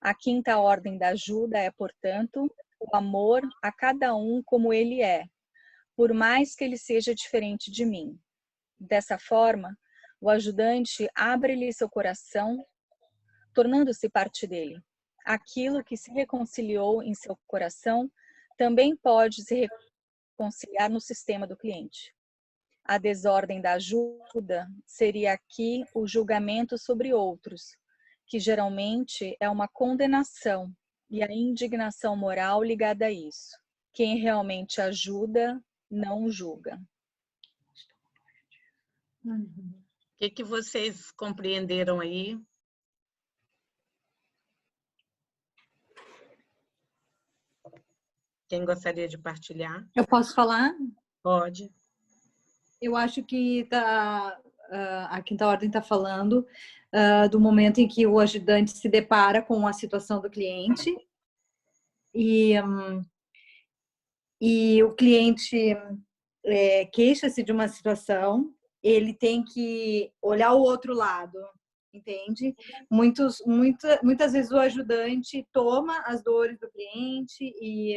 A quinta ordem da ajuda é, portanto, o amor a cada um como ele é, por mais que ele seja diferente de mim. Dessa forma, o ajudante abre-lhe seu coração, tornando-se parte dele. Aquilo que se reconciliou em seu coração também pode se reconciliar no sistema do cliente. A desordem da ajuda seria aqui o julgamento sobre outros, que geralmente é uma condenação e a indignação moral ligada a isso. Quem realmente ajuda não julga. O que vocês compreenderam aí? Quem gostaria de partilhar? Eu posso falar? Pode. Eu acho que a quinta ordem está falando do momento em que o ajudante se depara com a situação do cliente e o cliente queixa-se de uma situação, ele tem que olhar o outro lado, entende? Muitas vezes o ajudante toma as dores do cliente e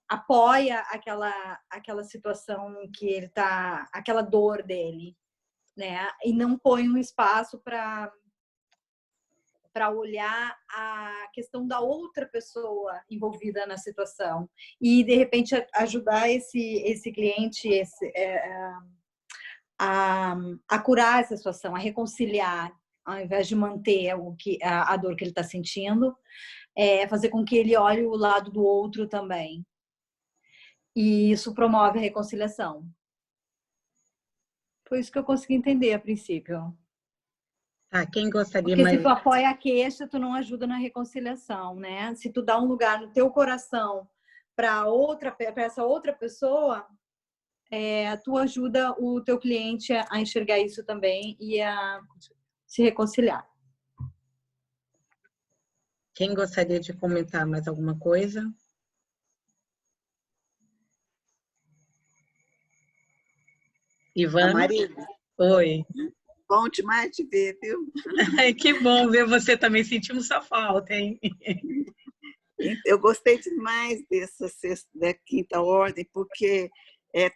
apoia aquela situação que ele tá, aquela dor dele, né? E não põe um espaço para olhar a questão da outra pessoa envolvida na situação e de repente ajudar esse cliente a curar essa situação, a reconciliar, ao invés de manter a dor que ele está sentindo, fazer com que ele olhe o lado do outro também. E isso promove a reconciliação. Foi isso que eu consegui entender a princípio. Tá, quem gostaria Porque mais? se tu apoia a queixa, tu não ajuda na reconciliação, né? Se tu dá um lugar no teu coração para essa outra pessoa, tu ajuda o teu cliente a enxergar isso também e a se reconciliar. Quem gostaria de comentar mais alguma coisa? Ivana? Marília. Oi. Bom demais te ver, viu? Que bom ver você também, sentimos sua falta, hein? Eu gostei demais da quinta ordem, porque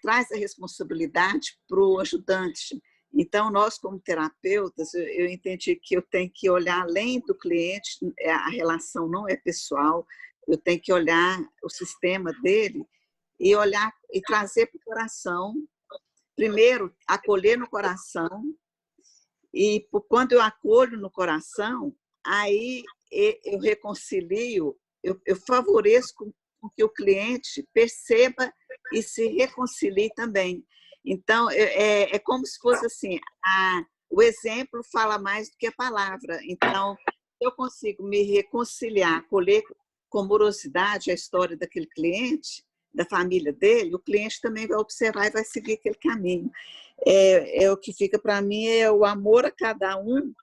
traz a responsabilidade para o ajudante. Então, nós, como terapeutas, eu entendi que eu tenho que olhar além do cliente, a relação não é pessoal, eu tenho que olhar o sistema dele e olhar e trazer para o coração. Primeiro, acolher no coração, e quando eu acolho no coração, aí eu reconcilio, eu favoreço com que o cliente perceba e se reconcilie também. Então, é como se fosse assim, o exemplo fala mais do que a palavra. Então, eu consigo me reconciliar, acolher com amorosidade a história daquele cliente, da família dele, o cliente também vai observar e vai seguir aquele caminho. O que fica para mim é o amor a cada um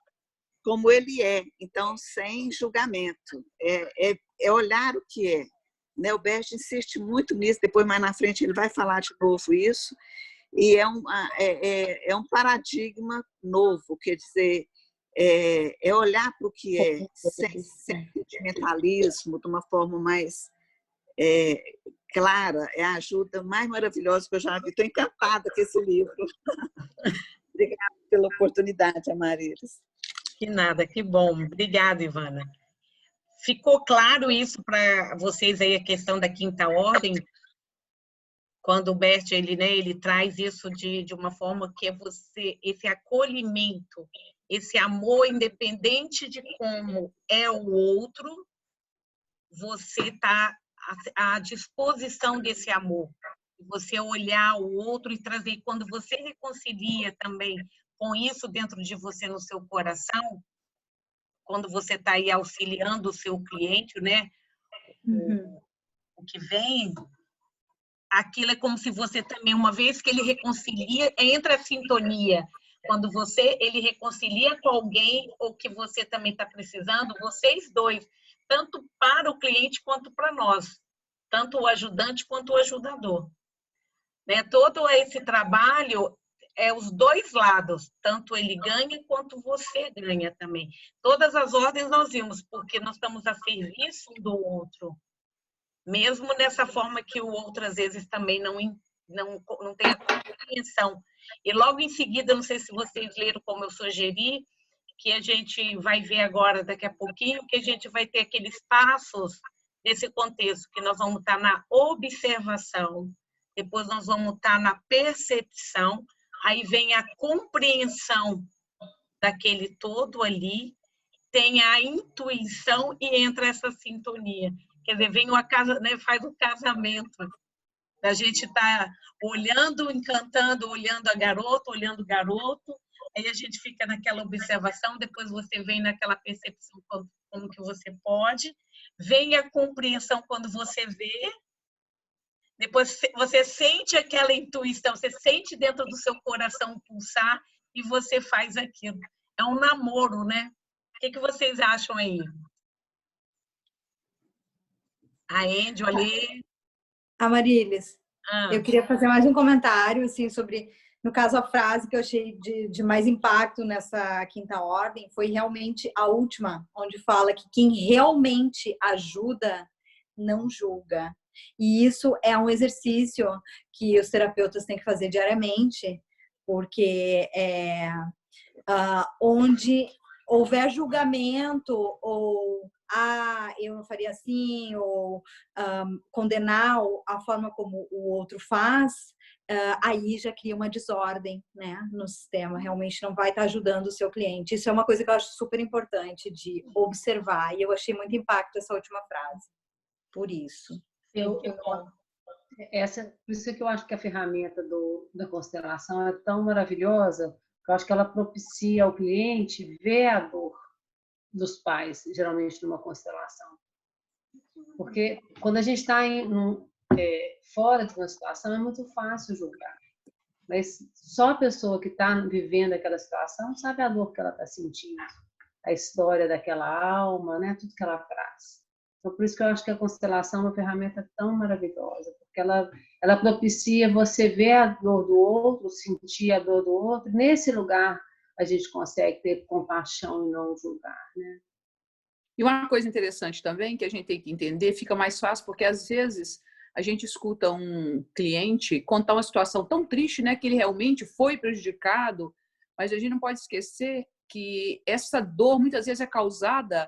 como ele é, então sem julgamento, é olhar o que é. Né? O Bert insiste muito nisso, depois mais na frente ele vai falar de novo isso, e é um paradigma novo, quer dizer, olhar para o que é, sem sentimentalismo, de uma forma mais clara, é a ajuda mais maravilhosa que eu já vi. Estou encantada com esse livro. Obrigada pela oportunidade, Amarilis. Que nada, que bom. Obrigada, Ivana. Ficou claro isso para vocês aí, a questão da quinta ordem? Quando o Bert, ele traz isso de uma forma que é esse acolhimento, esse amor, independente de como é o outro, você está à disposição desse amor. Você olhar o outro e trazer, quando você reconcilia também com isso dentro de você, no seu coração, quando você está aí auxiliando o seu cliente, né? O que vem, aquilo é como se você também, uma vez que ele reconcilia, entra a sintonia. Quando ele reconcilia com alguém, ou que você também está precisando, vocês dois, tanto para o cliente quanto para nós, tanto o ajudante quanto o ajudador. Né? Todo esse trabalho os dois lados, tanto ele ganha quanto você ganha também. Todas as ordens nós vimos, porque nós estamos a serviço um do outro, mesmo nessa forma que o outro às vezes também não tem a compreensão. E logo em seguida, não sei se vocês leram como eu sugeri, que a gente vai ver agora, daqui a pouquinho, que a gente vai ter aqueles passos desse contexto, que nós vamos estar na observação, depois nós vamos estar na percepção, aí vem a compreensão daquele todo ali, tem a intuição e entra essa sintonia. Quer dizer, vem uma casa, né, faz o casamento. A gente está olhando, encantando, olhando a garota, olhando o garoto, aí a gente fica naquela observação, depois você vem naquela percepção como que você pode, vem a compreensão quando você vê, depois você sente aquela intuição, você sente dentro do seu coração pulsar e você faz aquilo. É um namoro, né? O que vocês acham aí? A Andy, a Lê? Amarílis, eu queria fazer mais um comentário, assim, sobre, no caso, a frase que eu achei de mais impacto nessa quinta ordem foi realmente a última, onde fala que quem realmente ajuda não julga. E isso é um exercício que os terapeutas têm que fazer diariamente, porque onde houver julgamento ou eu não faria assim, ou condenar a forma como o outro faz, aí já cria uma desordem, né, no sistema. Realmente não vai estar ajudando o seu cliente. Isso é uma coisa que eu acho super importante de observar. E eu achei muito impacto essa última frase. Por isso. Por isso que eu acho que a ferramenta da constelação é tão maravilhosa, que eu acho que ela propicia ao cliente ver a dor dos pais, geralmente numa constelação. Porque quando a gente está fora de uma situação, é muito fácil julgar. Mas só a pessoa que está vivendo aquela situação sabe a dor que ela está sentindo, a história daquela alma, né? Tudo que ela traz. Então, por isso que eu acho que a constelação é uma ferramenta tão maravilhosa, porque ela propicia você ver a dor do outro, sentir a dor do outro. Nesse lugar, a gente consegue ter compaixão e não julgar, né? E uma coisa interessante também que a gente tem que entender, fica mais fácil, porque às vezes a gente escuta um cliente contar uma situação tão triste, né, que ele realmente foi prejudicado, mas a gente não pode esquecer que essa dor muitas vezes é causada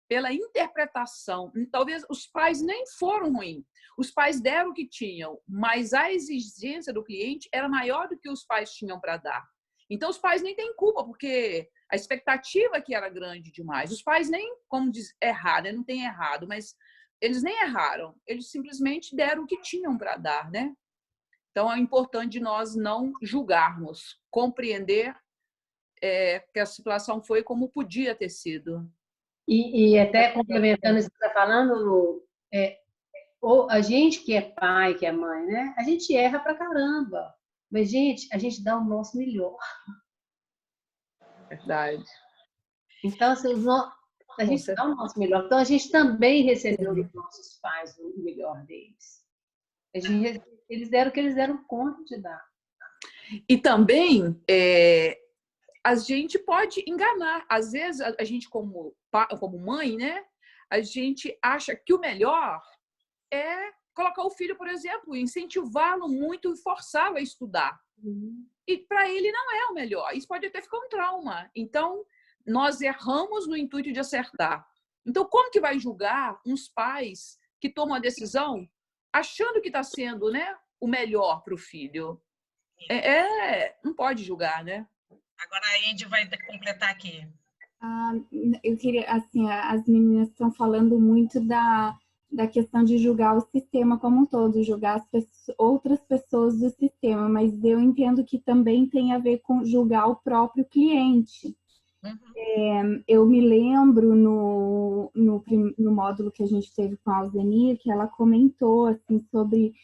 pela interpretação. Talvez os pais nem foram ruins, os pais deram o que tinham, mas a exigência do cliente era maior do que os pais tinham para dar. Então os pais nem têm culpa, porque a expectativa aqui era grande demais. Os pais nem, como diz, erraram, né? Não tem errado, mas eles nem erraram. Eles simplesmente deram o que tinham para dar, né? Então, é importante nós não julgarmos, compreender que a situação foi como podia ter sido. E até complementando isso que você está falando, Lu, a gente que é pai, que é mãe, né? A gente erra pra caramba. Mas, gente, a gente dá o nosso melhor. Verdade. Então, assim, a gente dá o nosso melhor. Então, a gente também recebeu dos nossos pais o melhor deles. Eles deram o que eles deram conta de dar. E também, a gente pode enganar. Às vezes, a gente, como mãe, né? A gente acha que o melhor é colocar o filho, por exemplo, incentivá-lo muito e forçá-lo a estudar. E para ele não é o melhor. Isso pode até ficar um trauma. Então, nós erramos no intuito de acertar. Então, como que vai julgar uns pais que tomam a decisão achando que está sendo, né, o melhor para o filho? Não pode julgar, né? Agora a Andy vai completar aqui. Eu queria, assim, as meninas estão falando muito da questão de julgar o sistema como um todo, julgar outras pessoas do sistema, mas eu entendo que também tem a ver com julgar o próprio cliente. Eu me lembro no módulo que a gente teve com a Alzenir, que ela comentou assim, sobre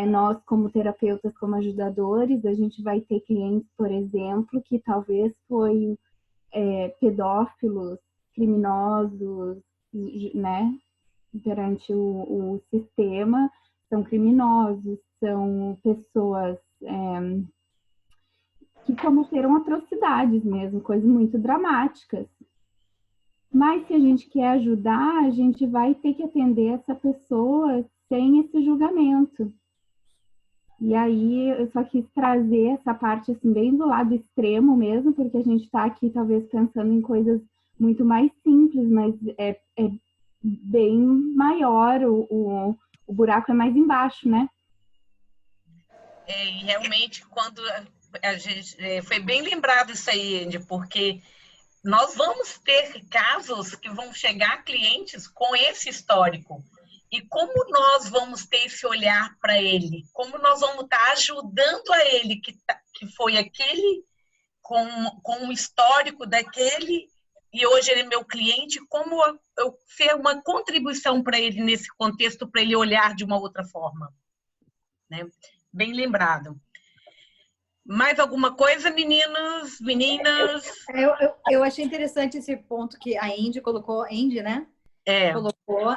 nós como terapeutas, como ajudadores, a gente vai ter clientes, por exemplo, que talvez foi pedófilos, criminosos, né, perante o sistema, são criminosos, são pessoas que cometeram atrocidades mesmo, coisas muito dramáticas. Mas se a gente quer ajudar, a gente vai ter que atender essa pessoa sem esse julgamento. E aí eu só quis trazer essa parte assim bem do lado extremo mesmo, porque a gente está aqui talvez pensando em coisas muito mais simples, mas é bem maior, o buraco é mais embaixo, né? E realmente, quando a gente... foi bem lembrado isso aí, Andy, porque nós vamos ter casos que vão chegar clientes com esse histórico. E como nós vamos ter esse olhar para ele? Como nós vamos estar ajudando a ele, que foi aquele, com um histórico daquele, e hoje ele é meu cliente, como eu ser uma contribuição para ele nesse contexto, para ele olhar de uma outra forma? Né? Bem lembrado. Mais alguma coisa, meninas, meninas? Eu achei interessante esse ponto que a Andy colocou, Andy, né? Colocou,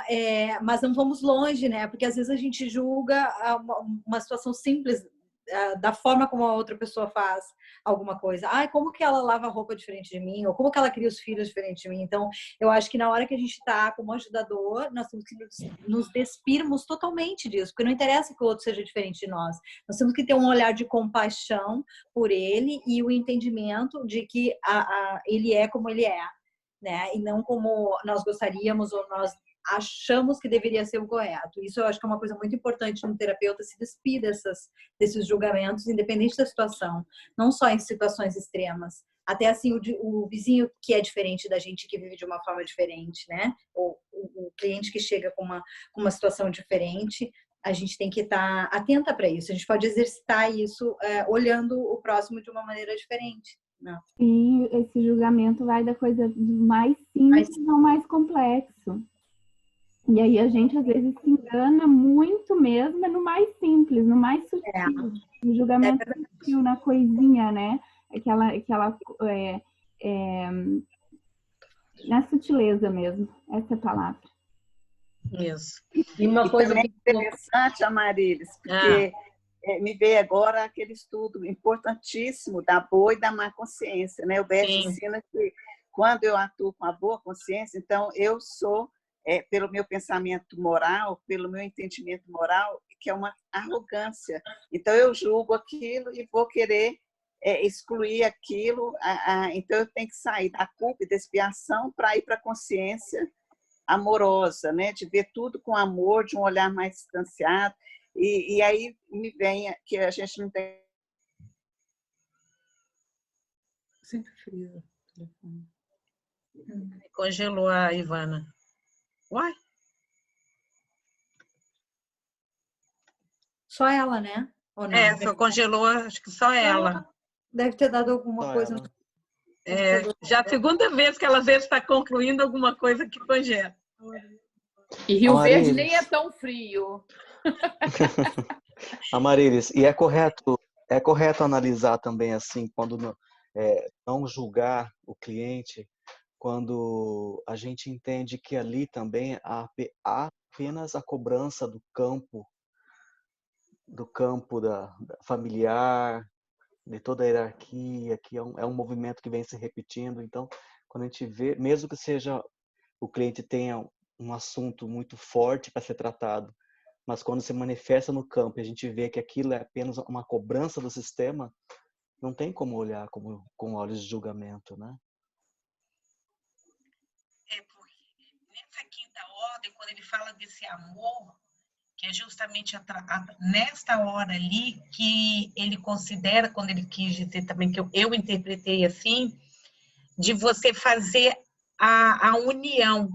mas não vamos longe, né? Porque às vezes a gente julga uma situação simples da forma como a outra pessoa faz alguma coisa. Ai, como que ela lava a roupa diferente de mim? Ou como que ela cria os filhos diferente de mim? Então, eu acho que na hora que a gente está como ajudador, nós temos que nos despirmos totalmente disso, porque não interessa que o outro seja diferente de nós. Nós temos que ter um olhar de compaixão por ele e o entendimento de que ele é como ele é, né? E não como nós gostaríamos ou nós achamos que deveria ser o correto. Isso eu acho que é uma coisa muito importante no terapeuta, se despir desses julgamentos, independente da situação, não só em situações extremas. Até assim, o vizinho que é diferente da gente, que vive de uma forma diferente, né? Ou o cliente que chega com uma situação diferente, a gente tem que estar atenta para isso. A gente pode exercitar isso olhando o próximo de uma maneira diferente. Não. E esse julgamento vai da coisa mais simples ao mais complexo. E aí a gente às vezes se engana muito mesmo no mais simples, no mais sutil. No julgamento sutil, na coisinha, né? Na sutileza mesmo, essa é a palavra. Isso. E uma coisa também é interessante, Amarilis, porque me veio agora aquele estudo importantíssimo da boa e da má consciência, né? O Bert ensina que quando eu atuo com a boa consciência, então eu sou, pelo meu pensamento moral, pelo meu entendimento moral, que é uma arrogância. Então eu julgo aquilo e vou querer excluir aquilo, então eu tenho que sair da culpa e da expiação para ir para a consciência amorosa, né? De ver tudo com amor, de um olhar mais distanciado. E aí me vem que a gente não tem... Sempre frio. Congelou a Ivana. Uai? Só ela, né? Ou não? Só congelou, acho que só ela. Deve ter dado alguma coisa. Já a segunda vez que ela vê se está concluindo alguma coisa que congela. E Rio Verde nem é tão frio. Amarilis, e é correto analisar também assim, quando não julgar o cliente, quando a gente entende que ali também há apenas a cobrança do campo da familiar, de toda a hierarquia, que é um movimento que vem se repetindo. Então, quando a gente vê, mesmo que seja o cliente tenha um assunto muito forte para ser tratado, mas quando se manifesta no campo e a gente vê que aquilo é apenas uma cobrança do sistema, não tem como olhar com olhos de julgamento, né? Porque nessa quinta ordem, quando ele fala desse amor, que é justamente nesta hora ali que ele considera, quando ele quis dizer também, que eu interpretei assim, de você fazer a união,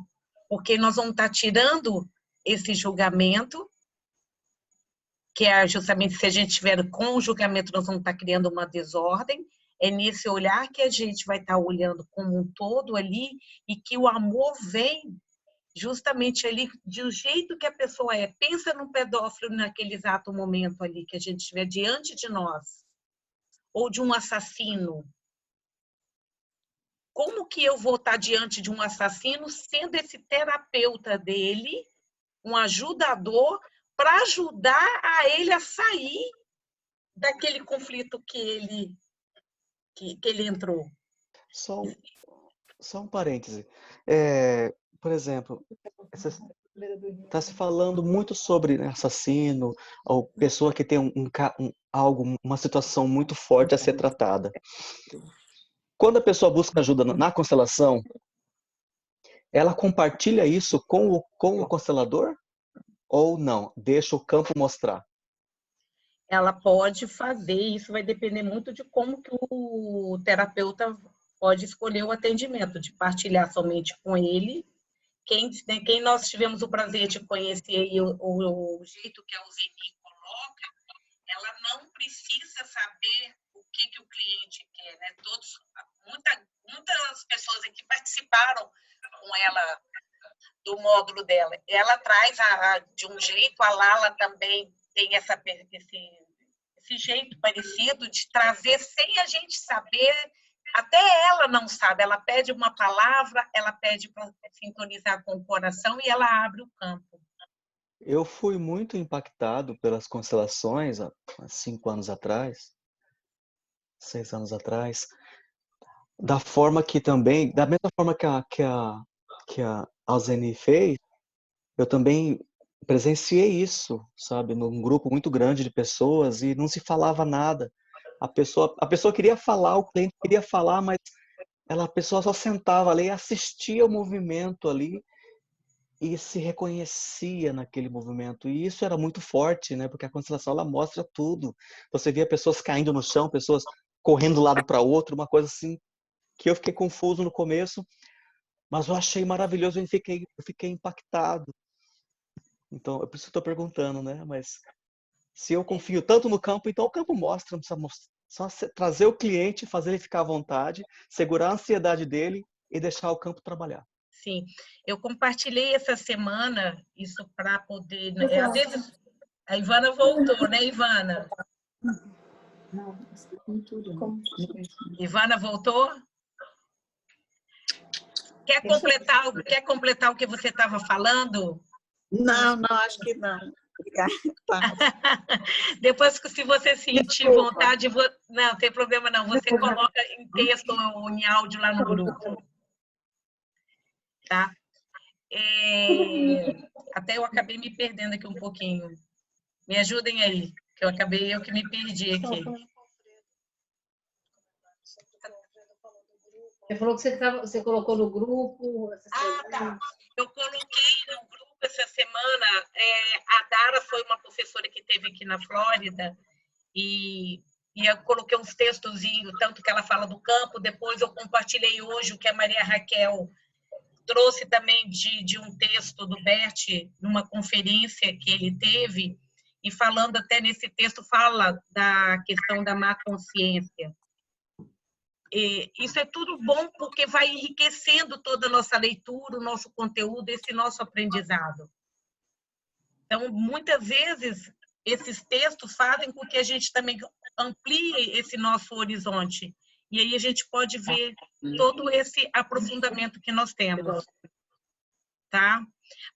porque nós vamos estar tirando esse julgamento, que é justamente se a gente estiver com o julgamento, nós vamos estar criando uma desordem. É nesse olhar que a gente vai estar olhando como um todo ali, e que o amor vem justamente ali do jeito que a pessoa é. Pensa no pedófilo naquele exato momento ali que a gente estiver diante de nós, ou de um assassino. Como que eu vou estar diante de um assassino sendo esse terapeuta dele, um ajudador, para ajudar a ele a sair daquele conflito que ele que ele entrou. Só um parêntese. Por exemplo, está se falando muito sobre, né, assassino ou pessoa que tem uma situação muito forte a ser tratada. Quando a pessoa busca ajuda na constelação, ela compartilha isso com o constelador ou não? Deixa o campo mostrar? Ela pode fazer, isso vai depender muito de como que o terapeuta pode escolher o atendimento, de partilhar somente com ele. Quem nós tivemos o prazer de conhecer aí, o jeito que a Uzeni coloca, ela não precisa saber o que o cliente quer, né? Muitas pessoas aqui participaram com ela do módulo dela. Ela traz de um jeito, a Lala também tem esse jeito parecido de trazer sem a gente saber, até ela não sabe, ela pede uma palavra, ela pede para sintonizar com o coração e ela abre o campo. Eu fui muito impactado pelas constelações há 5 anos atrás, 6 anos atrás, da mesma forma que a Alzeni fez, eu também presenciei isso, sabe, num grupo muito grande de pessoas e não se falava nada. A pessoa queria falar, o cliente queria falar, mas a pessoa só sentava ali e assistia o movimento ali e se reconhecia naquele movimento. E isso era muito forte, né? Porque a constelação ela mostra tudo. Você via pessoas caindo no chão, pessoas correndo de um lado para o outro, uma coisa assim que eu fiquei confuso no começo, mas eu achei maravilhoso e eu fiquei impactado. Então, é por isso que eu estou perguntando, né? Mas se eu confio tanto no campo, então o campo mostra, não precisa mostrar. Só trazer o cliente, fazer ele ficar à vontade, segurar a ansiedade dele e deixar o campo trabalhar. Sim, eu compartilhei essa semana isso para poder... Às vezes, a Ivana voltou, né, Ivana? Ivana voltou? Quer completar o que você estava falando? Não, acho que não. Obrigada. Depois, se você sentir vontade, não tem problema não, você coloca em texto ou em áudio lá no grupo. Tá? Até eu acabei me perdendo aqui um pouquinho. Me ajudem aí, que eu que me perdi aqui. Você falou que você colocou no grupo. Tá. Eu coloquei no grupo essa semana. A Dara foi uma professora que teve aqui na Flórida e eu coloquei uns textozinhos, tanto que ela fala do campo. Depois eu compartilhei hoje o que a Maria Raquel trouxe também de um texto do Bert, numa conferência que ele teve, e falando até nesse texto, fala da questão da má consciência. Isso é tudo bom porque vai enriquecendo toda a nossa leitura, o nosso conteúdo, esse nosso aprendizado. Então, muitas vezes, esses textos fazem com que a gente também amplie esse nosso horizonte. E aí a gente pode ver todo esse aprofundamento que nós temos. Tá?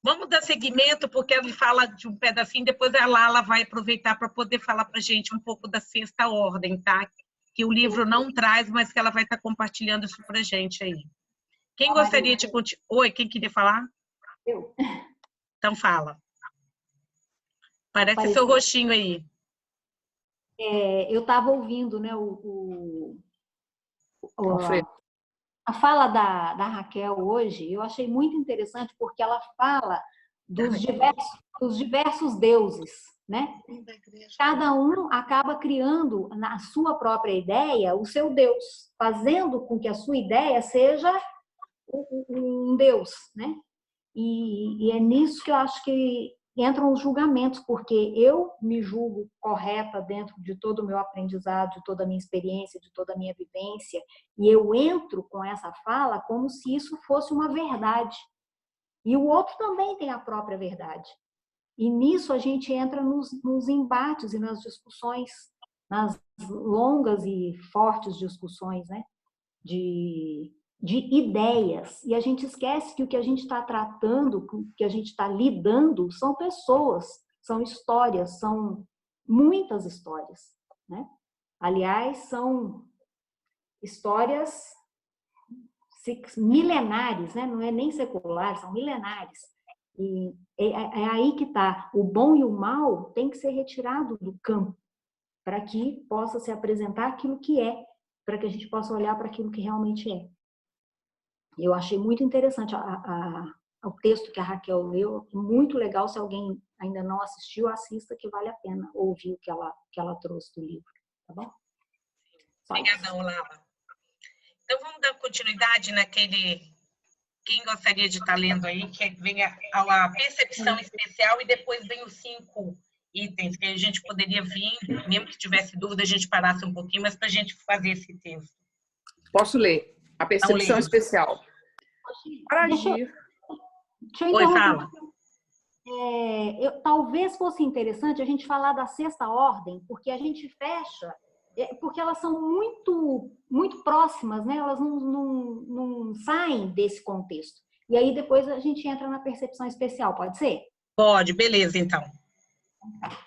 Vamos dar seguimento, porque ele fala de um pedacinho, depois a Lala vai aproveitar para poder falar para a gente um pouco da sexta ordem, tá? Que o livro não traz, mas que ela vai estar compartilhando isso para a gente aí. Quem gostaria de continuar? Oi, quem queria falar? Eu. Então fala. Parece seu rostinho aí. Eu estava ouvindo, né, a fala da Raquel hoje, eu achei muito interessante porque ela fala dos diversos deuses, né? Cada um acaba criando na sua própria ideia o seu Deus, fazendo com que a sua ideia seja um Deus, né? E é nisso que eu acho que entram os julgamentos, porque eu me julgo correta dentro de todo o meu aprendizado, de toda a minha experiência, de toda a minha vivência, e eu entro com essa fala como se isso fosse uma verdade. E o outro também tem a própria verdade. E nisso a gente entra nos embates e nas discussões, nas longas e fortes discussões, né? de ideias. E a gente esquece que o que a gente está tratando, o que a gente está lidando, são pessoas, são histórias, são muitas histórias, né? Aliás, são histórias milenares, né? Não é nem seculares, são milenares. E é aí que está. O bom e o mal tem que ser retirado do campo para que possa se apresentar aquilo que é, para que a gente possa olhar para aquilo que realmente é. Eu achei muito interessante o texto que a Raquel leu, muito legal. Se alguém ainda não assistiu, assista, que vale a pena ouvir o que ela trouxe do livro, tá bom? Obrigadão, Lala. Então, vamos dar continuidade naquele... Quem gostaria de estar lendo aí, que vem a percepção especial e depois vem os 5 itens, que a gente poderia vir, mesmo que tivesse dúvida, a gente parasse um pouquinho, mas para a gente fazer esse texto. Posso ler? A percepção especial. Para agir. Deixa eu interromper. Talvez fosse interessante a gente falar da 6ª ordem, porque a gente fecha, porque elas são muito, muito próximas, né? Elas não saem desse contexto. E aí depois a gente entra na percepção especial, pode ser? Pode, beleza, então.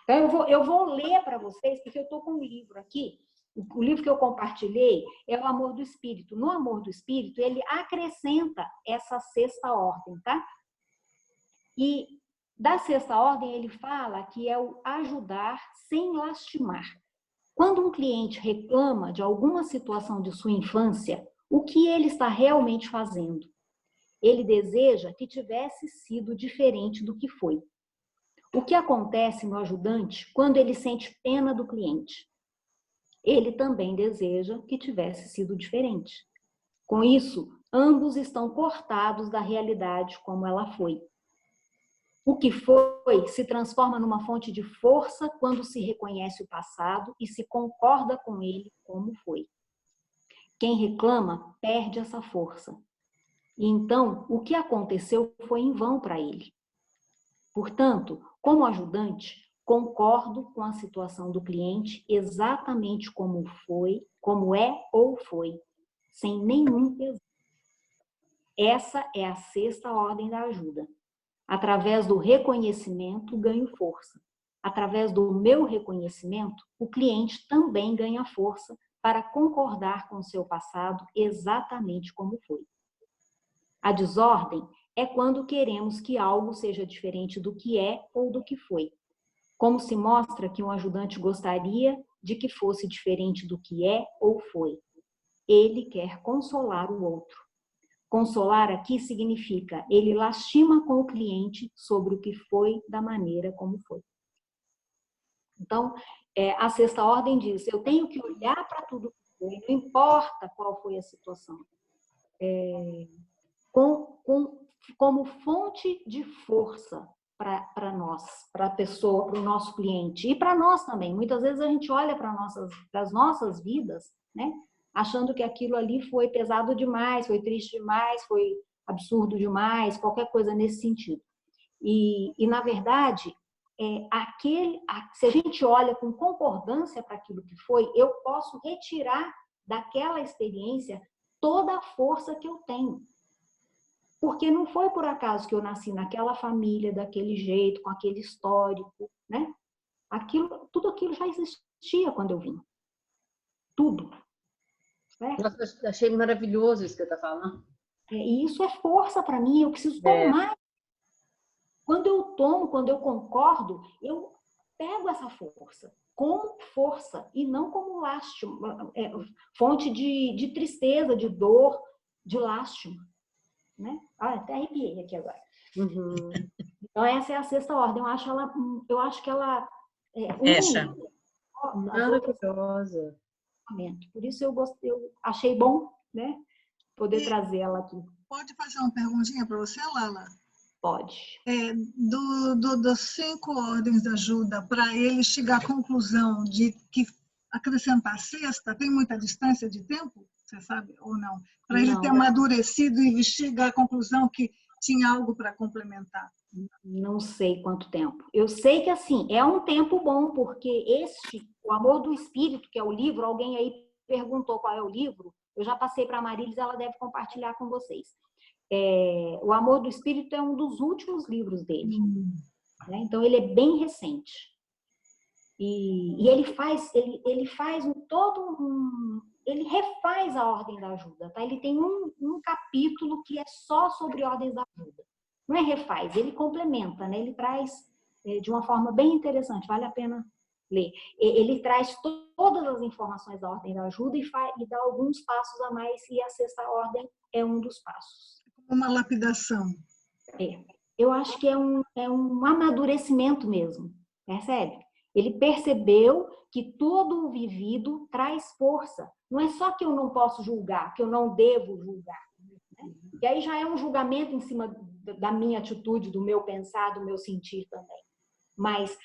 Então eu vou ler para vocês, porque eu estou com um livro aqui. O livro que eu compartilhei é o Amor do Espírito. No Amor do Espírito, ele acrescenta essa 6ª ordem, tá? E da 6ª ordem, ele fala que é o ajudar sem lastimar. Quando um cliente reclama de alguma situação de sua infância, o que ele está realmente fazendo? Ele deseja que tivesse sido diferente do que foi. O que acontece no ajudante quando ele sente pena do cliente? Ele também deseja que tivesse sido diferente. Com isso, ambos estão cortados da realidade como ela foi. O que foi se transforma numa fonte de força quando se reconhece o passado e se concorda com ele como foi. Quem reclama perde essa força. E então, o que aconteceu foi em vão para ele. Portanto, como ajudante, concordo com a situação do cliente exatamente como foi, como é ou foi, sem nenhum pesar. Essa é a 6ª ordem da ajuda. Através do reconhecimento, ganho força. Através do meu reconhecimento, o cliente também ganha força para concordar com o seu passado exatamente como foi. A desordem é quando queremos que algo seja diferente do que é ou do que foi. Como se mostra que um ajudante gostaria de que fosse diferente do que é ou foi. Ele quer consolar o outro. Consolar aqui significa ele lastima com o cliente sobre o que foi da maneira como foi. Então, a 6ª ordem diz, eu tenho que olhar para tudo que foi, não importa qual foi a situação. Como fonte de força para nós, para a pessoa, para o nosso cliente e para nós também. Muitas vezes a gente olha para as nossas vidas, né, achando que aquilo ali foi pesado demais, foi triste demais, foi absurdo demais, qualquer coisa nesse sentido. E na verdade, se a gente olha com concordância para aquilo que foi, eu posso retirar daquela experiência toda a força que eu tenho. Porque não foi por acaso que eu nasci naquela família, daquele jeito, com aquele histórico, né? Tudo aquilo já existia quando eu vim. Tudo. Certo? Nossa, achei maravilhoso isso que você está falando. E isso é força para mim, eu preciso tomar. Quando eu tomo, quando eu concordo, eu pego essa força como força e não como lastro, fonte de tristeza, de dor, de lastro. Né? Até arrepiei aqui agora. Uhum. Então, essa é a 6ª ordem. Eu acho que ela maravilhosa. Por isso eu achei bom, né, poder trazer ela aqui. Pode fazer uma perguntinha para você, Lala? Pode. Das 5 ordens de ajuda, para ele chegar à conclusão de que acrescentar a 6ª, tem muita distância de tempo? Você sabe ou não? Para ele ter amadurecido e chegar à conclusão que tinha algo para complementar. Não sei quanto tempo. Eu sei que, assim, é um tempo bom, porque O Amor do Espírito, que é o livro, alguém aí perguntou qual é o livro, eu já passei para a Marilis, ela deve compartilhar com vocês. O Amor do Espírito é um dos últimos livros dele. Né? Então, ele é bem recente. E ele faz ele refaz a ordem da ajuda, tá? Ele tem um capítulo que é só sobre ordens da ajuda. Não é refaz, ele complementa, né? Ele traz de uma forma bem interessante, vale a pena ler. Ele traz todas as informações da ordem da ajuda e dá alguns passos a mais, e a sexta ordem é um dos passos. Uma lapidação. Eu acho que é um amadurecimento mesmo, percebe? Ele percebeu que todo o vivido traz força. Não é só que eu não posso julgar, que eu não devo julgar. Né? E aí já é um julgamento em cima da minha atitude, do meu pensar, do meu sentir também. Mas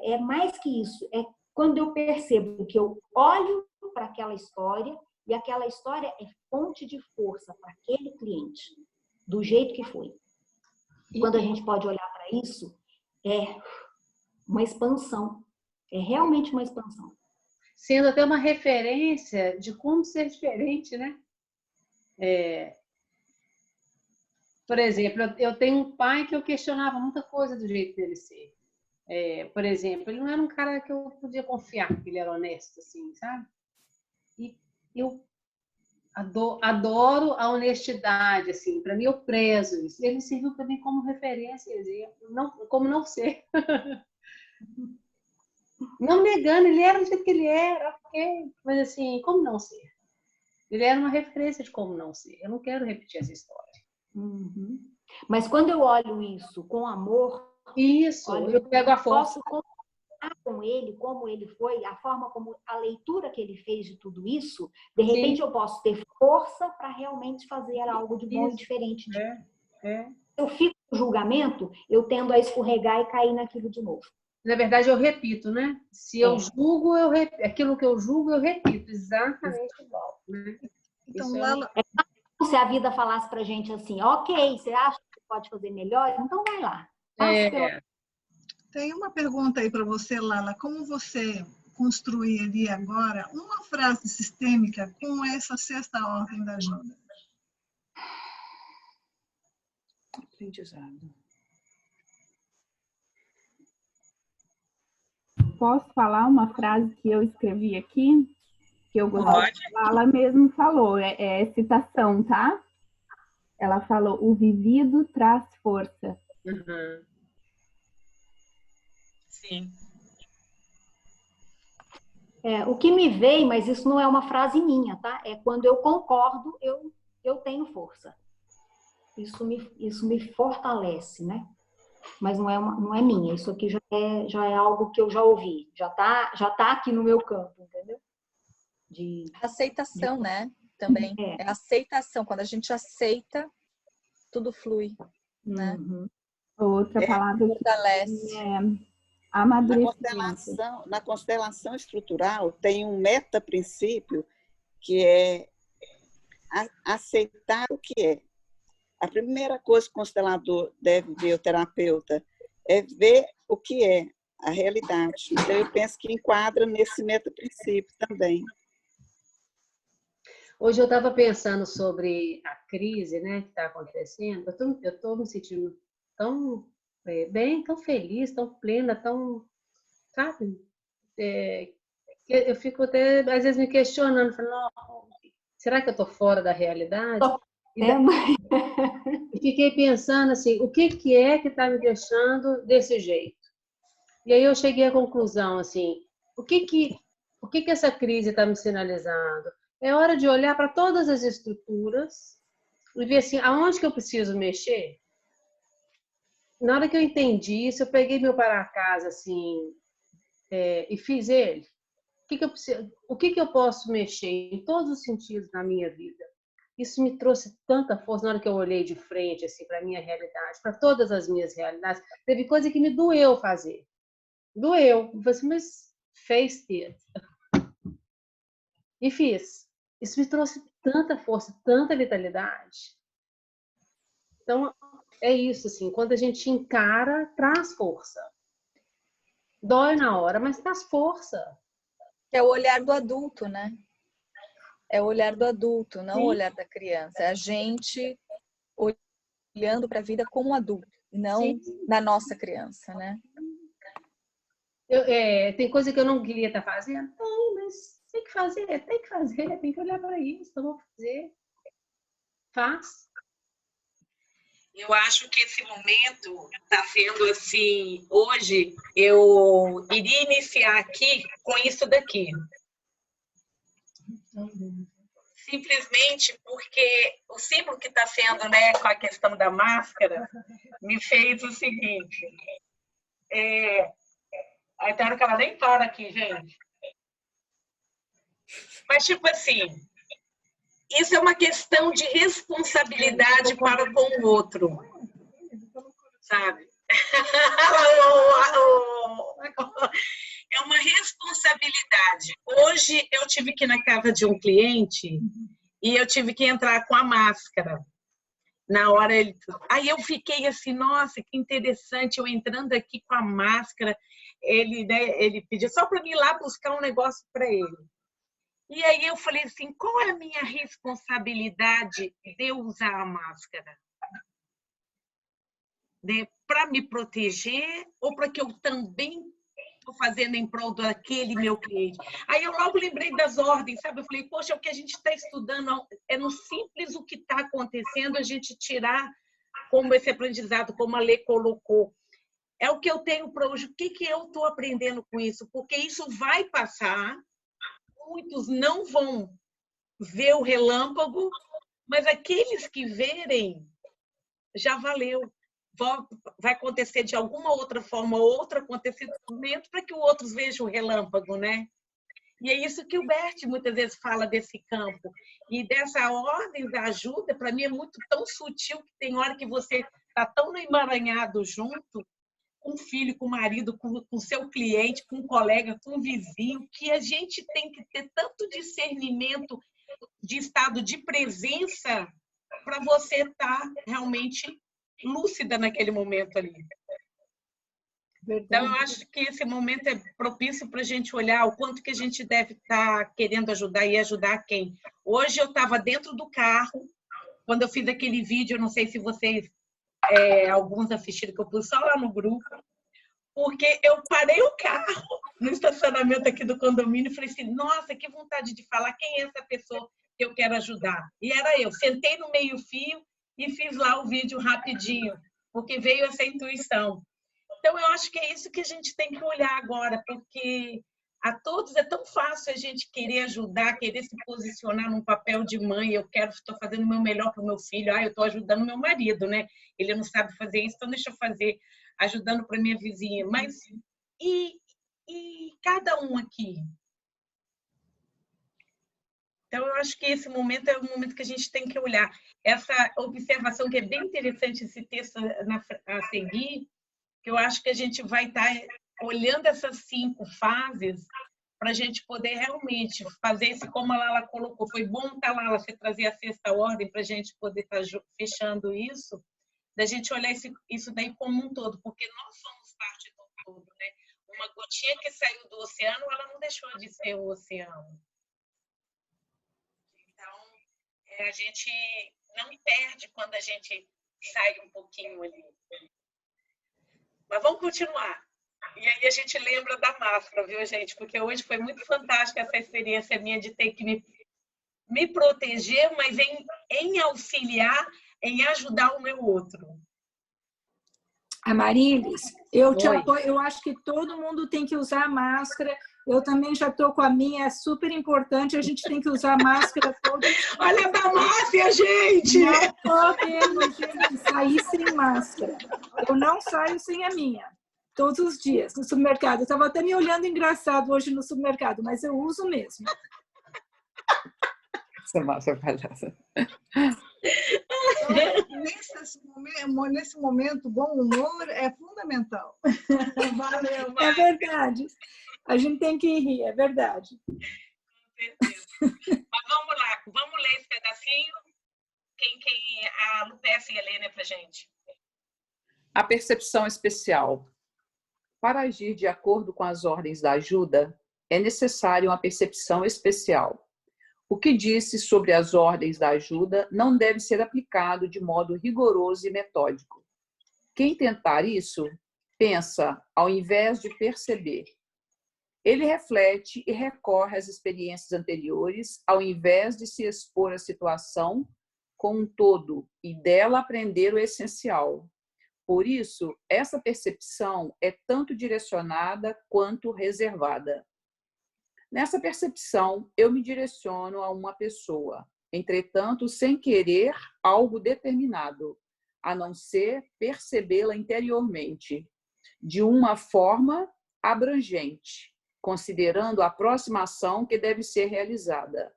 é mais que isso. É quando eu percebo que eu olho para aquela história e aquela história é fonte de força para aquele cliente, do jeito que foi. E quando a gente pode olhar para isso, é uma expansão. É realmente uma expansão. Sendo até uma referência de como ser diferente, né? Por exemplo, eu tenho um pai que eu questionava muita coisa do jeito dele ser. Por exemplo, ele não era um cara que eu podia confiar, que ele era honesto, assim, sabe? E eu adoro a honestidade, assim. Para mim, eu prezo isso. Ele serviu para mim como referência, exemplo, como não ser. Não negando, ele era do jeito que ele era, ok. Mas assim, como não ser? Ele era uma referência de como não ser. Eu não quero repetir essa história. Uhum. Mas quando eu olho isso com amor, eu pego a força. Posso conversar com ele, como ele foi, a forma como a leitura que ele fez de tudo isso, de repente eu posso ter força para realmente fazer algo de bom e diferente. Se eu fico no julgamento, eu tendo a escorregar e cair naquilo de novo. Na verdade, eu repito, né? Se eu julgo, aquilo que eu julgo, eu repito exatamente igual. Né? Então, Lala... Se a vida falasse pra gente assim, ok, você acha que pode fazer melhor? Então vai lá. Tem uma pergunta aí para você, Lala. Como você construiria agora uma frase sistêmica com essa sexta ordem da ajuda? Aprendizado. Posso falar uma frase que eu escrevi aqui? Que eu gostei. Ela mesmo falou, é citação, tá? Ela falou, o vivido traz força. Uhum. Sim. O que me veio, mas isso não é uma frase minha, tá? É quando eu concordo, eu tenho força. Isso me fortalece, né? Mas não é minha. Isso aqui já é algo que eu já ouvi. Já tá aqui no meu campo, entendeu? Aceitação, né? Também. É aceitação. Quando a gente aceita, tudo flui, né? Outra palavra fortalece. Amadurecimento. Na constelação estrutural tem um meta-princípio que é aceitar o que é. A primeira coisa que o constelador deve ver, o terapeuta, é ver o que é a realidade. Então, eu penso que enquadra nesse meta-princípio também. Hoje eu estava pensando sobre a crise, né, que está acontecendo. Eu estou me sentindo tão bem, tão feliz, tão plena, tão, sabe? Eu fico até, às vezes, me questionando, falando, será que eu estou fora da realidade? E fiquei pensando assim, o que é que está me deixando desse jeito? E aí eu cheguei à conclusão, assim, o que essa crise está me sinalizando? É hora de olhar para todas as estruturas e ver assim, aonde que eu preciso mexer? Na hora que eu entendi isso, eu peguei meu para-casa assim, e fiz ele. O que eu posso mexer em todos os sentidos na minha vida? Isso me trouxe tanta força na hora que eu olhei de frente assim, para a minha realidade, para todas as minhas realidades. Teve coisa que me doeu fazer. Doeu. Eu falei assim, mas face it. E fiz. Isso me trouxe tanta força, tanta vitalidade. Então, é isso, assim, quando a gente encara, traz força. Dói na hora, mas traz força. É o olhar do adulto, né? É o olhar do adulto, não o olhar da criança. É a gente olhando para a vida como adulto, e não na nossa criança, né? Tem coisa que eu não queria estar fazendo? Tem, mas tem que fazer, tem que olhar para isso, então vamos fazer. Faz. Eu acho que esse momento está sendo assim, hoje eu iria iniciar aqui com isso daqui. Simplesmente porque o símbolo que está sendo, né, com a questão da máscara, me fez o seguinte. Aí tem hora que ela nem para aqui, gente. Mas, tipo assim, isso é uma questão de responsabilidade para com o outro, sabe? É uma responsabilidade. Hoje eu tive que ir na casa de um cliente e eu tive que entrar com a máscara. Na hora ele... Aí eu fiquei assim, nossa, que interessante, eu entrando aqui com a máscara, ele, né, ele pediu só para mim ir lá buscar um negócio para ele. E aí eu falei assim, qual é a minha responsabilidade de eu usar a máscara? Para me proteger ou para que eu também estou fazendo em prol daquele meu cliente? Aí eu logo lembrei das ordens, sabe? Eu falei, poxa, o que a gente está estudando é no simples o que está acontecendo, a gente tirar como esse aprendizado, como a Lê colocou. É o que eu tenho para hoje, o que eu estou aprendendo com isso? Porque isso vai passar, muitos não vão ver o relâmpago, mas aqueles que verem, já valeu. Vai acontecer de alguma outra forma, outro acontecimento, para que os outros vejam o relâmpago, né? E é isso que o Bert muitas vezes fala desse campo. E dessa ordem da ajuda, para mim é muito tão sutil que tem hora que você está tão emaranhado junto, com o filho, com o marido, com o seu cliente, com o colega, com o vizinho, que a gente tem que ter tanto discernimento de estado de presença para você estar realmente lúcida naquele momento ali. Verdade. Então, eu acho que esse momento é propício para a gente olhar o quanto que a gente deve estar querendo ajudar e ajudar quem. Hoje eu estava dentro do carro, quando eu fiz aquele vídeo, eu não sei se vocês, alguns assistiram, que eu pus só lá no grupo, porque eu parei o carro no estacionamento aqui do condomínio e falei assim, nossa, que vontade de falar quem é essa pessoa que eu quero ajudar. E era eu. Sentei no meio-fio e fiz lá o vídeo rapidinho, porque veio essa intuição. Então, eu acho que é isso que a gente tem que olhar agora, porque a todos é tão fácil a gente querer ajudar, querer se posicionar num papel de mãe, estou fazendo o meu melhor para o meu filho, eu estou ajudando meu marido, né? Ele não sabe fazer isso, então deixa eu fazer, ajudando para minha vizinha. Mas e cada um aqui? Então, eu acho que esse momento é o momento que a gente tem que olhar. Essa observação que é bem interessante, esse texto a seguir, que eu acho que a gente vai estar olhando essas 5 fases para a gente poder realmente fazer isso, como a Lala colocou. Foi bom estar lá, você trazer a 6ª ordem para a gente poder estar fechando isso, da gente olhar isso daí como um todo, porque nós somos parte do todo, né? Uma gotinha que saiu do oceano, ela não deixou de ser o oceano. Então, a gente não perde quando a gente sai um pouquinho ali. Mas vamos continuar. E aí a gente lembra da máscara, viu, gente? Porque hoje foi muito fantástica essa experiência minha de ter que me proteger, mas em auxiliar, em ajudar o meu outro. Amarilis, eu te apoio, eu acho que todo mundo tem que usar máscara. Eu também já estou com a minha, é super importante, a gente tem que usar máscara toda. Olha a Damácia, gente! Não podemos, gente, sair sem máscara. Eu não saio sem a minha, todos os dias, no supermercado. Eu estava até me olhando engraçado hoje no supermercado, mas eu uso mesmo. Essa massa palhaça. Então, nesse momento, bom humor é fundamental. Valeu, é verdade. A gente tem que rir, é verdade. Com certeza. Mas vamos lá, vamos ler esse pedacinho? A Lupécia e a Helena para a gente. A percepção especial. Para agir de acordo com as ordens da ajuda, é necessário uma percepção especial. O que disse sobre as ordens da ajuda não deve ser aplicado de modo rigoroso e metódico. Quem tentar isso, pensa ao invés de perceber. Ele reflete e recorre às experiências anteriores, ao invés de se expor à situação como um todo e dela aprender o essencial. Por isso, essa percepção é tanto direcionada quanto reservada. Nessa percepção, eu me direciono a uma pessoa, entretanto, sem querer algo determinado, a não ser percebê-la interiormente, de uma forma abrangente, considerando a aproximação que deve ser realizada.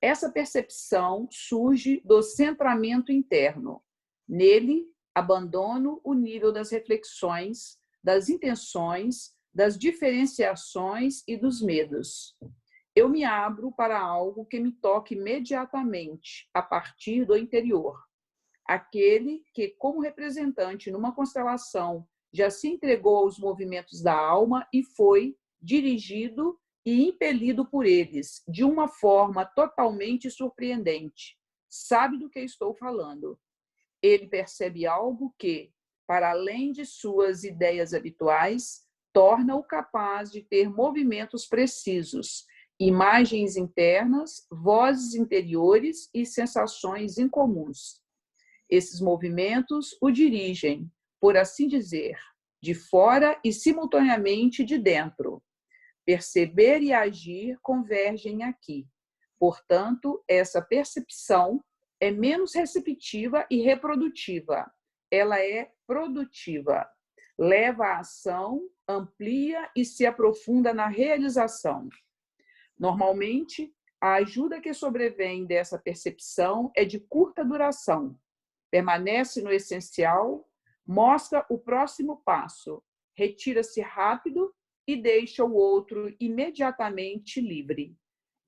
Essa percepção surge do centramento interno. Nele, abandono o nível das reflexões, das intenções, das diferenciações e dos medos. Eu me abro para algo que me toque imediatamente, a partir do interior. Aquele que, como representante numa constelação, já se entregou aos movimentos da alma e foi dirigido e impelido por eles, de uma forma totalmente surpreendente. Sabe do que estou falando. Ele percebe algo que, para além de suas ideias habituais, torna-o capaz de ter movimentos precisos, imagens internas, vozes interiores e sensações incomuns. Esses movimentos o dirigem, por assim dizer, de fora e simultaneamente de dentro. Perceber e agir convergem aqui. Portanto, essa percepção é menos receptiva e reprodutiva. Ela é produtiva. Leva à ação, amplia e se aprofunda na realização. Normalmente, a ajuda que sobrevém dessa percepção é de curta duração. Permanece no essencial, mostra o próximo passo, retira-se rápido e deixa o outro imediatamente livre.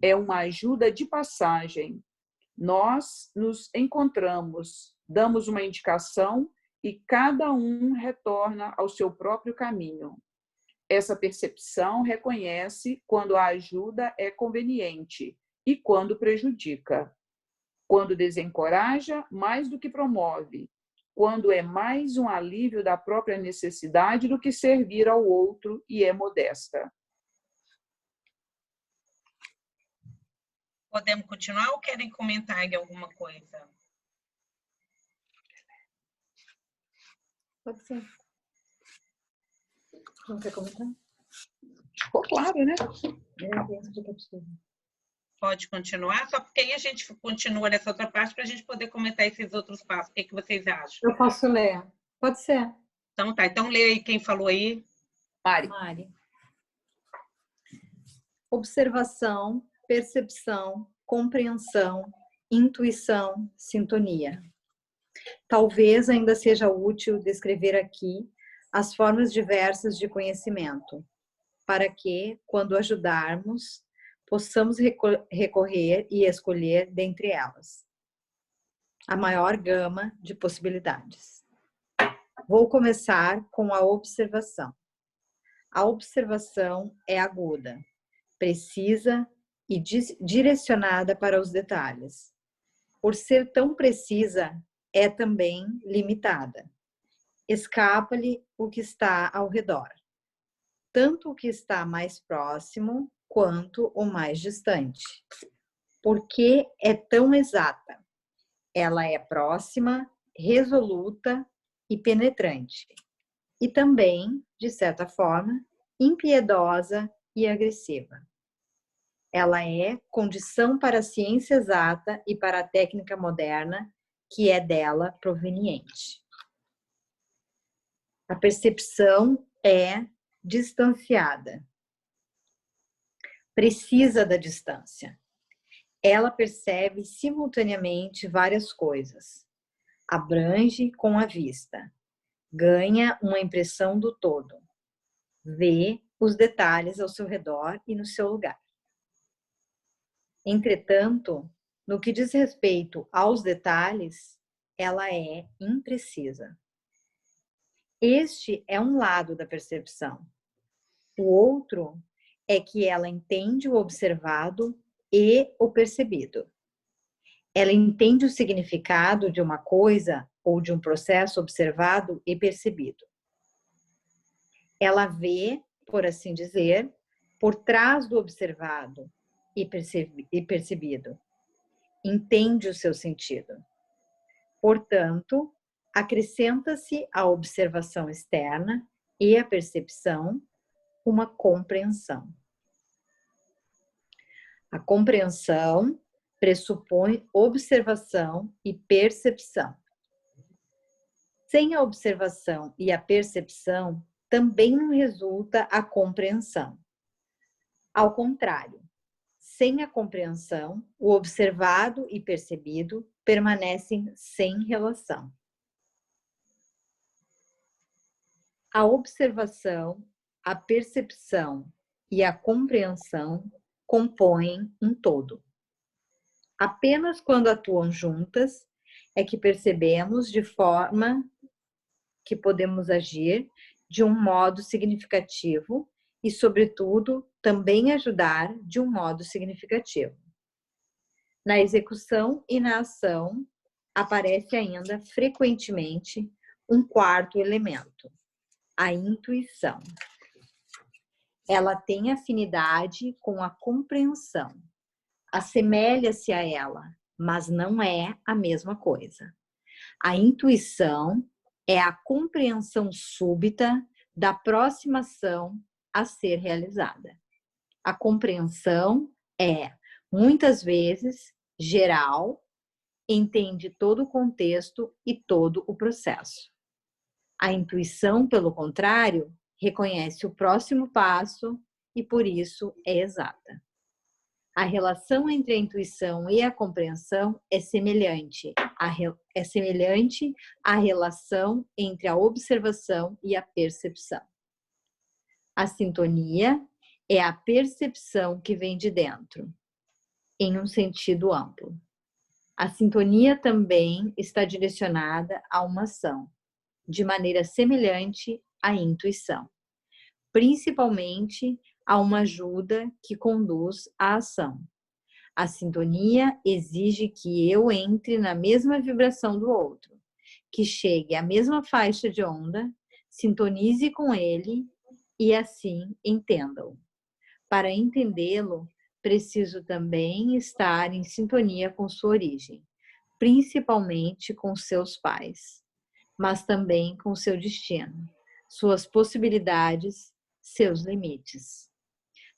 É uma ajuda de passagem. Nós nos encontramos, damos uma indicação e cada um retorna ao seu próprio caminho. Essa percepção reconhece quando a ajuda é conveniente e quando prejudica. Quando desencoraja mais do que promove. Quando é mais um alívio da própria necessidade do que servir ao outro e é modesta. Podemos continuar ou querem comentar aí alguma coisa? Pode ser. Não quer comentar? Ficou claro, né? Pode continuar, só porque aí a gente continua nessa outra parte para a gente poder comentar esses outros passos. O que vocês acham? Eu posso ler. Pode ser. Então tá, então lê aí quem falou aí. Mari. Observação, percepção, compreensão, intuição, sintonia. Talvez ainda seja útil descrever aqui as formas diversas de conhecimento, para que, quando ajudarmos, possamos recorrer e escolher dentre elas a maior gama de possibilidades. Vou começar com a observação. A observação é aguda, precisa e direcionada para os detalhes. Por ser tão precisa, é também limitada. Escapa-lhe o que está ao redor, tanto o que está mais próximo quanto o mais distante. Por que é tão exata? Ela é próxima, resoluta e penetrante. E também, de certa forma, impiedosa e agressiva. Ela é condição para a ciência exata e para a técnica moderna, que é dela proveniente. A percepção é distanciada. Precisa da distância. Ela percebe simultaneamente várias coisas. Abrange com a vista. Ganha uma impressão do todo. Vê os detalhes ao seu redor e no seu lugar. Entretanto, no que diz respeito aos detalhes, ela é imprecisa. Este é um lado da percepção. O outro é que ela entende o observado e o percebido. Ela entende o significado de uma coisa ou de um processo observado e percebido. Ela vê, por assim dizer, por trás do observado e percebido. Entende o seu sentido. Portanto, acrescenta-se à observação externa e à percepção uma compreensão. A compreensão pressupõe observação e percepção. Sem a observação e a percepção, também não resulta a compreensão. Ao contrário, sem a compreensão, o observado e percebido permanecem sem relação. A observação, a percepção e a compreensão compõem um todo. Apenas quando atuam juntas é que percebemos de forma que podemos agir de um modo significativo e, sobretudo, também ajudar de um modo significativo. Na execução e na ação, aparece ainda frequentemente um quarto elemento, a intuição. Ela tem afinidade com a compreensão, assemelha-se a ela, mas não é a mesma coisa. A intuição é a compreensão súbita da próxima ação a ser realizada. A compreensão é, muitas vezes, geral, entende todo o contexto e todo o processo. A intuição, pelo contrário, reconhece o próximo passo e, por isso, é exata. A relação entre a intuição e a compreensão é semelhante à relação entre a observação e a percepção. A sintonia é a percepção que vem de dentro, em um sentido amplo. A sintonia também está direcionada a uma ação, de maneira semelhante à intuição, principalmente a uma ajuda que conduz à ação. A sintonia exige que eu entre na mesma vibração do outro, que chegue à mesma faixa de onda, sintonize com ele e assim entenda-o. Para entendê-lo, preciso também estar em sintonia com sua origem, principalmente com seus pais, mas também com seu destino, suas possibilidades, seus limites.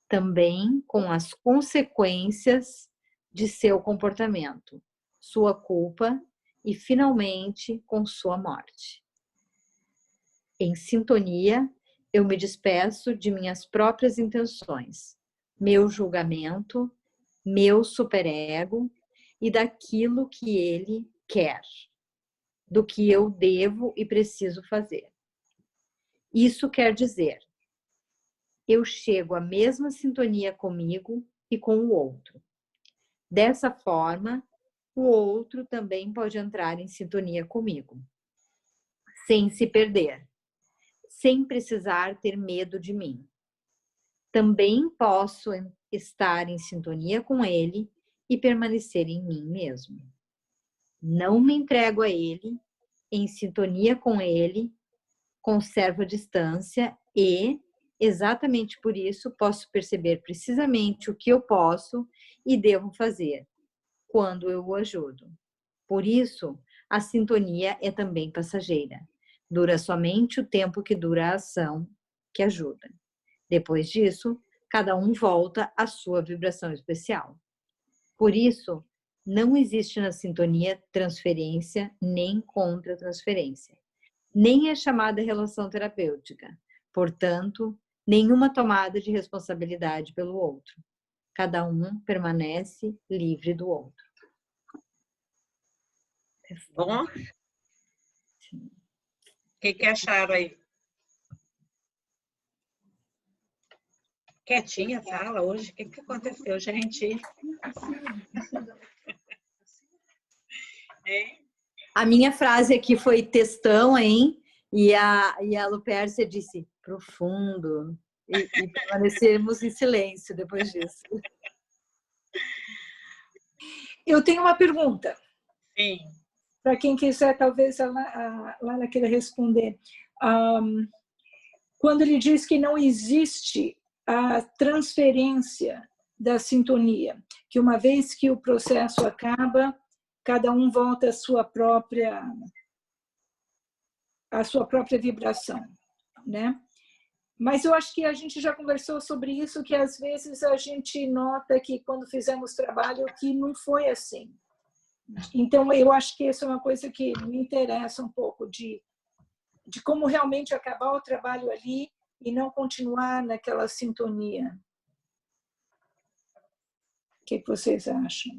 Também com as consequências de seu comportamento, sua culpa e, finalmente, com sua morte. Em sintonia, eu me despeço de minhas próprias intenções, meu julgamento, meu superego e daquilo que ele quer, do que eu devo e preciso fazer. Isso quer dizer, eu chego à mesma sintonia comigo e com o outro. Dessa forma, o outro também pode entrar em sintonia comigo, sem se perder, sem precisar ter medo de mim. Também posso estar em sintonia com ele e permanecer em mim mesmo. Não me entrego a ele, em sintonia com ele, conservo a distância e, exatamente por isso, posso perceber precisamente o que eu posso e devo fazer, quando eu o ajudo. Por isso, a sintonia é também passageira. Dura somente o tempo que dura a ação que ajuda. Depois disso, cada um volta à sua vibração especial. Por isso, não existe na sintonia transferência nem contra-transferência, nem a chamada relação terapêutica. Portanto, nenhuma tomada de responsabilidade pelo outro. Cada um permanece livre do outro. Bom? O que acharam aí? Quietinha, fala hoje. O que aconteceu, gente? A minha frase aqui foi textão, hein? E a Lupércia disse profundo. E permanecemos em silêncio depois disso. Eu tenho uma pergunta. Sim. Para quem quiser, talvez a Laila queira responder. Quando ele diz que não existe a transferência da sintonia, que uma vez que o processo acaba, cada um volta à sua própria vibração, né? Mas eu acho que a gente já conversou sobre isso, que às vezes a gente nota que quando fizemos trabalho que não foi assim. Então eu acho que isso é uma coisa que me interessa um pouco, de como realmente acabar o trabalho ali e não continuar naquela sintonia. O que vocês acham?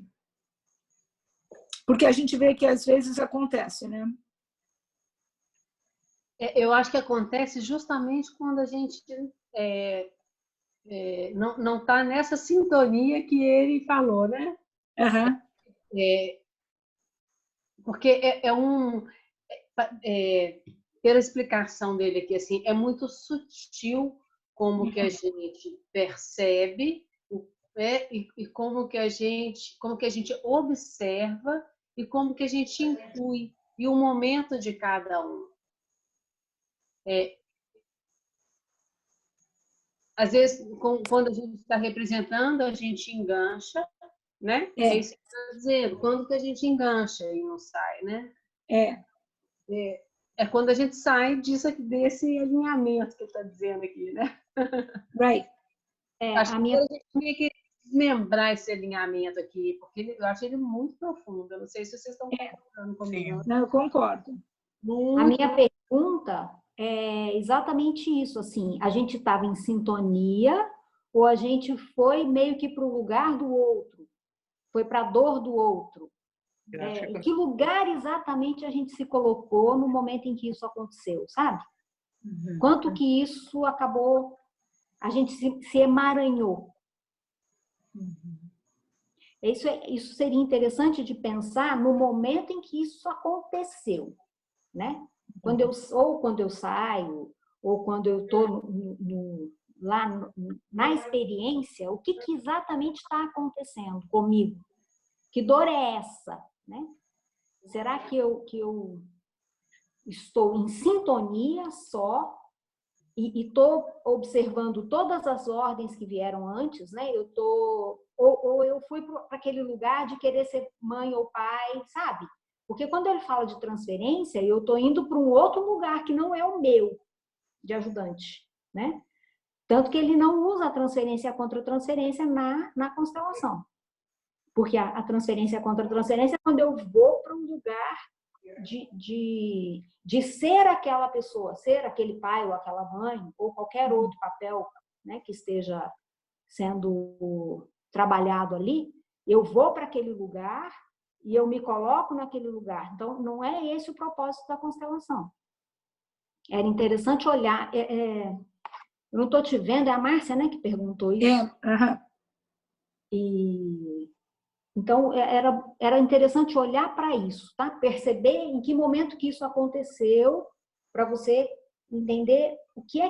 Porque a gente vê que às vezes acontece, né? Eu acho que acontece justamente quando a gente não está nessa sintonia que ele falou, né? Uhum. Porque pela explicação dele aqui, assim, é muito sutil como que a gente percebe e como que a gente observa e como que a gente inclui, e o momento de cada um. Às vezes, quando a gente está representando, a gente engancha, né? É isso que eu estou dizendo. Quando que a gente engancha e não sai, né? É quando a gente sai desse alinhamento que ele está dizendo aqui, né? Right. Acho que a gente tinha que desmembrar esse alinhamento aqui, porque eu acho ele muito profundo. Eu não sei se vocês estão concordando comigo. Não, eu concordo. A minha pergunta é exatamente isso, assim, a gente estava em sintonia ou a gente foi meio que para o lugar do outro, foi para a dor do outro? Em que lugar exatamente a gente se colocou no momento em que isso aconteceu, sabe? Quanto que isso acabou, a gente se emaranhou. Isso seria interessante de pensar no momento em que isso aconteceu, né? Quando eu saio, ou quando eu estou lá na experiência, o que exatamente está acontecendo comigo? Que dor é essa, né? Será que eu estou em sintonia só e estou observando todas as ordens que vieram antes, né? Ou eu fui para aquele lugar de querer ser mãe ou pai, sabe? Porque quando ele fala de transferência, eu estou indo para um outro lugar que não é o meu de ajudante, né? Tanto que ele não usa a transferência contra transferência na constelação. Porque a transferência contra transferência é quando eu vou para um lugar de ser aquela pessoa, ser aquele pai ou aquela mãe, ou qualquer outro papel, né, que esteja sendo trabalhado ali, eu vou para aquele lugar e eu me coloco naquele lugar. Então, não é esse o propósito da constelação. Era interessante olhar. Eu não estou te vendo, é a Márcia, né, que perguntou isso. Então, era interessante olhar para isso, tá? Perceber em que momento que isso aconteceu, para você entender o que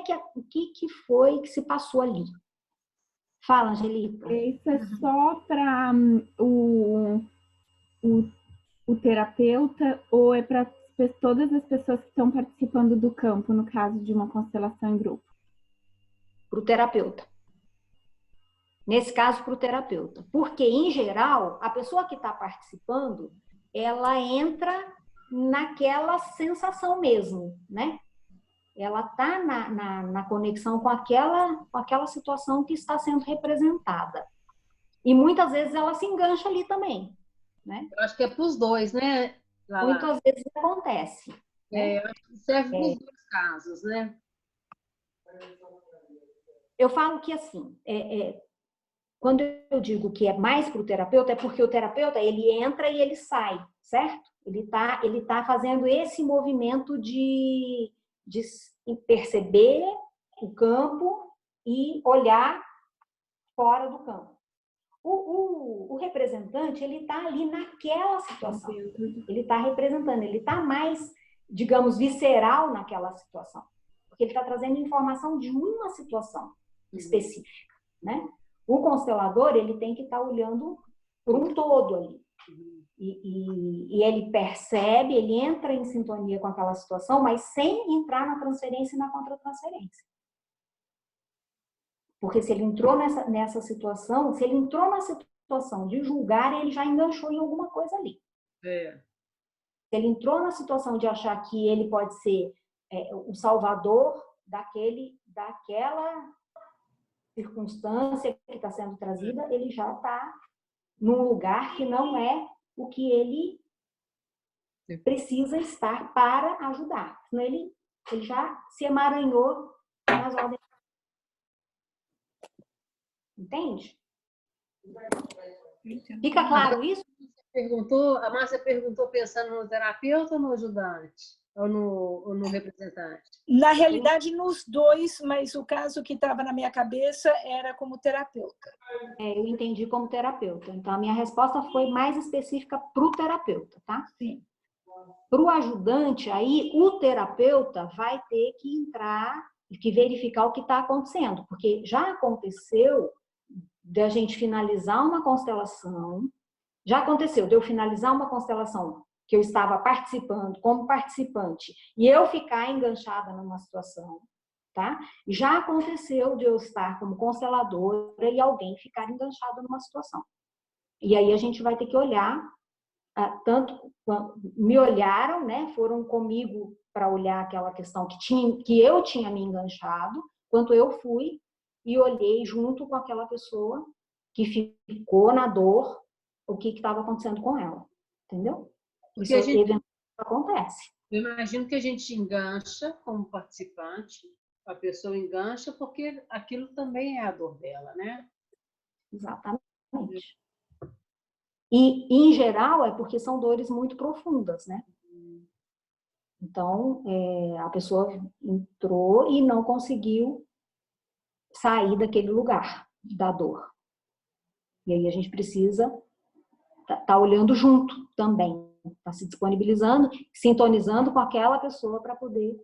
foi que se passou ali. Fala, Angelica. Isso é só para o terapeuta ou é para todas as pessoas que estão participando do campo, no caso de uma constelação em grupo? Para o terapeuta. Nesse caso, para o terapeuta. Porque, em geral, a pessoa que está participando, ela entra naquela sensação mesmo, né? Ela está na conexão com aquela situação que está sendo representada. E muitas vezes ela se engancha ali também, né? Eu acho que é para os dois, né, Lala? Muitas vezes acontece. Eu acho que serve para os dois casos, né? Eu falo que, assim, quando eu digo que é mais para o terapeuta, é porque o terapeuta, ele entra e ele sai, certo? Ele tá fazendo esse movimento de perceber o campo e olhar fora do campo. O representante, ele está ali naquela situação. Ele está representando, ele está mais, digamos, visceral naquela situação. Porque ele está trazendo informação de uma situação específica, né? O constelador, ele tem que estar olhando por um todo ali. E ele percebe, ele entra em sintonia com aquela situação, mas sem entrar na transferência e na contra-transferência. Porque se ele entrou nessa situação, se ele entrou na situação de julgar, ele já enganchou em alguma coisa ali. É. Se ele entrou na situação de achar que ele pode ser o salvador daquela circunstância que está sendo trazida, ele já está num lugar que não é o que ele precisa estar para ajudar. Senão ele já se emaranhou nas ordens. Entende? Fica claro isso? A Márcia perguntou pensando no terapeuta ou no ajudante? Ou no representante? Na realidade, nos dois, mas o caso que estava na minha cabeça era como terapeuta. Eu entendi como terapeuta. Então, a minha resposta foi mais específica para o terapeuta, tá? Sim. Para o ajudante, aí o terapeuta vai ter que entrar e que verificar o que está acontecendo. Porque já aconteceu da gente finalizar uma constelação, já aconteceu de eu finalizar uma constelação que eu estava participando como participante e eu ficar enganchada numa situação, tá? Já aconteceu de eu estar como consteladora e alguém ficar enganchado numa situação. E aí a gente vai ter que olhar, tanto me olharam, né? Foram comigo para olhar aquela questão que eu tinha me enganchado, quanto eu fui e olhei junto com aquela pessoa que ficou na dor o que estava acontecendo com ela, entendeu? Isso eventualmente acontece. Eu imagino que a gente engancha como participante, a pessoa engancha porque aquilo também é a dor dela, né? Exatamente. E, em geral, é porque são dores muito profundas, né? Então, a pessoa entrou e não conseguiu sair daquele lugar da dor. E aí a gente precisa tá olhando junto também, tá se disponibilizando, sintonizando com aquela pessoa para poder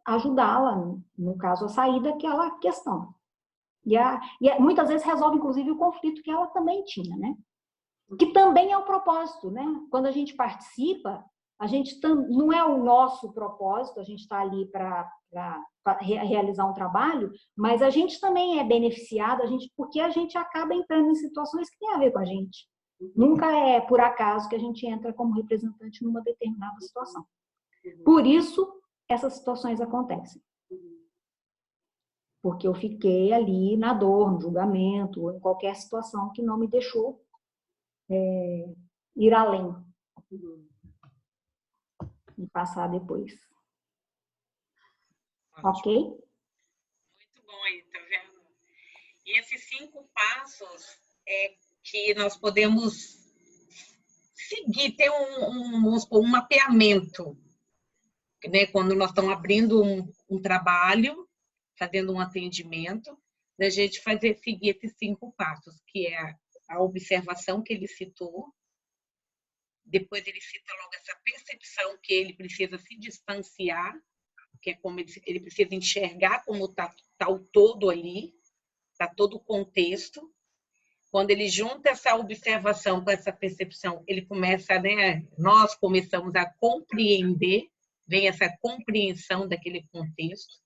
ajudá-la, no caso, a sair daquela questão. E muitas vezes resolve, inclusive, o conflito que ela também tinha, né? Que também é o propósito, né? Quando a gente participa, a gente não é o nosso propósito, a gente está ali para realizar um trabalho, mas a gente também é beneficiado, porque a gente acaba entrando em situações que têm a ver com a gente. Nunca é por acaso que a gente entra como representante numa determinada situação. Por isso, essas situações acontecem. Porque eu fiquei ali na dor, no julgamento, ou em qualquer situação que não me deixou ir além e passar depois. Ok? Muito bom aí, tá vendo? E esses 5 passos que nós podemos seguir, ter um mapeamento, né? Quando nós estamos abrindo um trabalho, fazendo um atendimento, da gente seguir esses 5 passos, que é a observação que ele citou, depois ele cita logo essa percepção que ele precisa se distanciar, que é como ele precisa enxergar como está o todo ali, está todo o contexto. Quando ele junta essa observação com essa percepção, ele começa, né? Nós começamos a compreender, vem essa compreensão daquele contexto.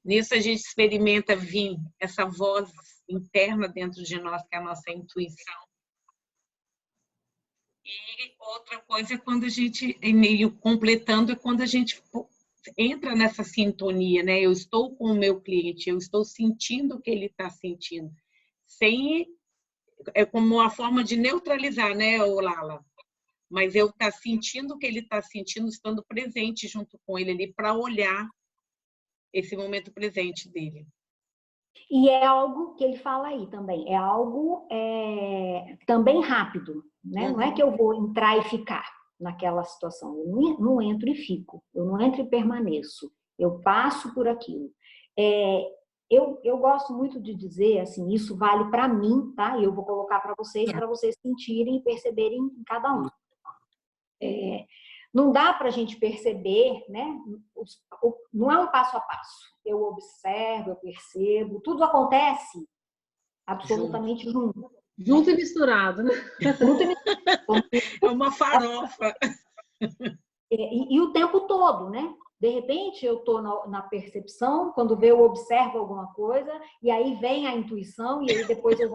Nisso a gente experimenta vir essa voz interna dentro de nós, que é a nossa intuição. E outra coisa é quando a gente, meio completando, é quando a gente entra nessa sintonia, né? Eu estou com o meu cliente, eu estou sentindo o que ele está sentindo. É como uma forma de neutralizar, né, Lala? Mas eu estou sentindo o que ele está sentindo, estando presente junto com ele ali, para olhar esse momento presente dele. E é algo que ele fala aí também, é algo também rápido, né? Não é que eu vou entrar e ficar naquela situação, eu não entro e fico, eu não entro e permaneço, eu passo por aquilo. Eu gosto muito de dizer, assim, isso vale para mim, tá? E eu vou colocar para vocês sentirem e perceberem em cada um. Não dá para a gente perceber, né? Não é um passo a passo. Eu observo, eu percebo, tudo acontece absolutamente junto. Junto e misturado, né? Junto e misturado. É uma farofa. E o tempo todo, né? De repente, eu estou na percepção, quando eu observo alguma coisa, e aí vem a intuição, e aí depois eu...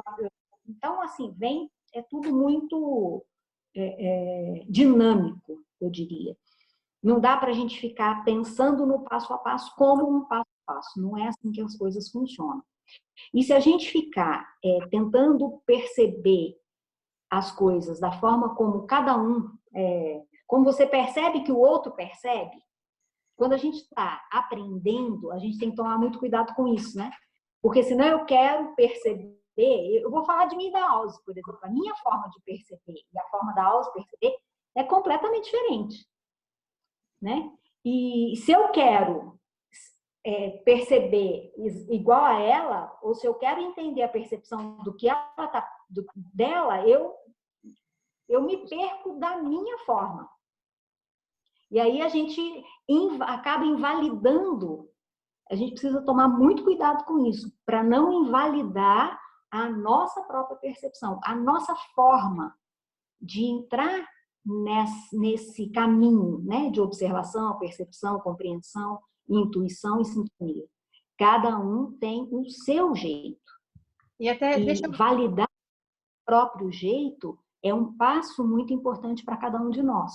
Então, assim, é tudo muito dinâmico, eu diria. Não dá para a gente ficar pensando no passo a passo como um passo a passo. Não é assim que as coisas funcionam. E se a gente ficar tentando perceber as coisas da forma como cada um... como você percebe que o outro percebe, quando a gente está aprendendo, a gente tem que tomar muito cuidado com isso, né? Porque senão eu quero perceber... Eu vou falar de mim e da Alze, por exemplo. A minha forma de perceber e a forma da Alze perceber é completamente diferente, né? E se eu quero perceber igual a ela, ou se eu quero entender a percepção do que ela tá dela, eu me perco da minha forma. E aí a gente acaba invalidando. A gente precisa tomar muito cuidado com isso, para não invalidar a nossa própria percepção, a nossa forma de entrar nesse caminho, né, de observação, percepção, compreensão, intuição e sintonia. Cada um tem o seu jeito. E até validar o próprio jeito é um passo muito importante para cada um de nós,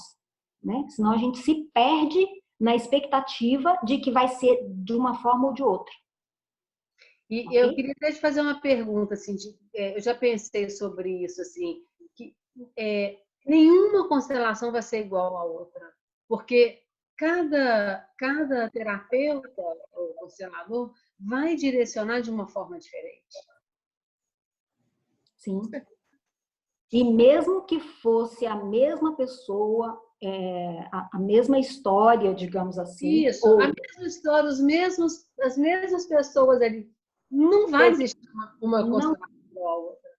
né? Senão a gente se perde na expectativa de que vai ser de uma forma ou de outra. E okay? Eu queria até te fazer uma pergunta, assim, eu já pensei sobre isso, assim, que nenhuma constelação vai ser igual à outra, porque cada terapeuta ou constelador vai direcionar de uma forma diferente. Sim. E mesmo que fosse a mesma pessoa, a mesma história, digamos assim. Isso, a mesma história, as mesmas pessoas ali. Não vai existir uma constelação igual a outra.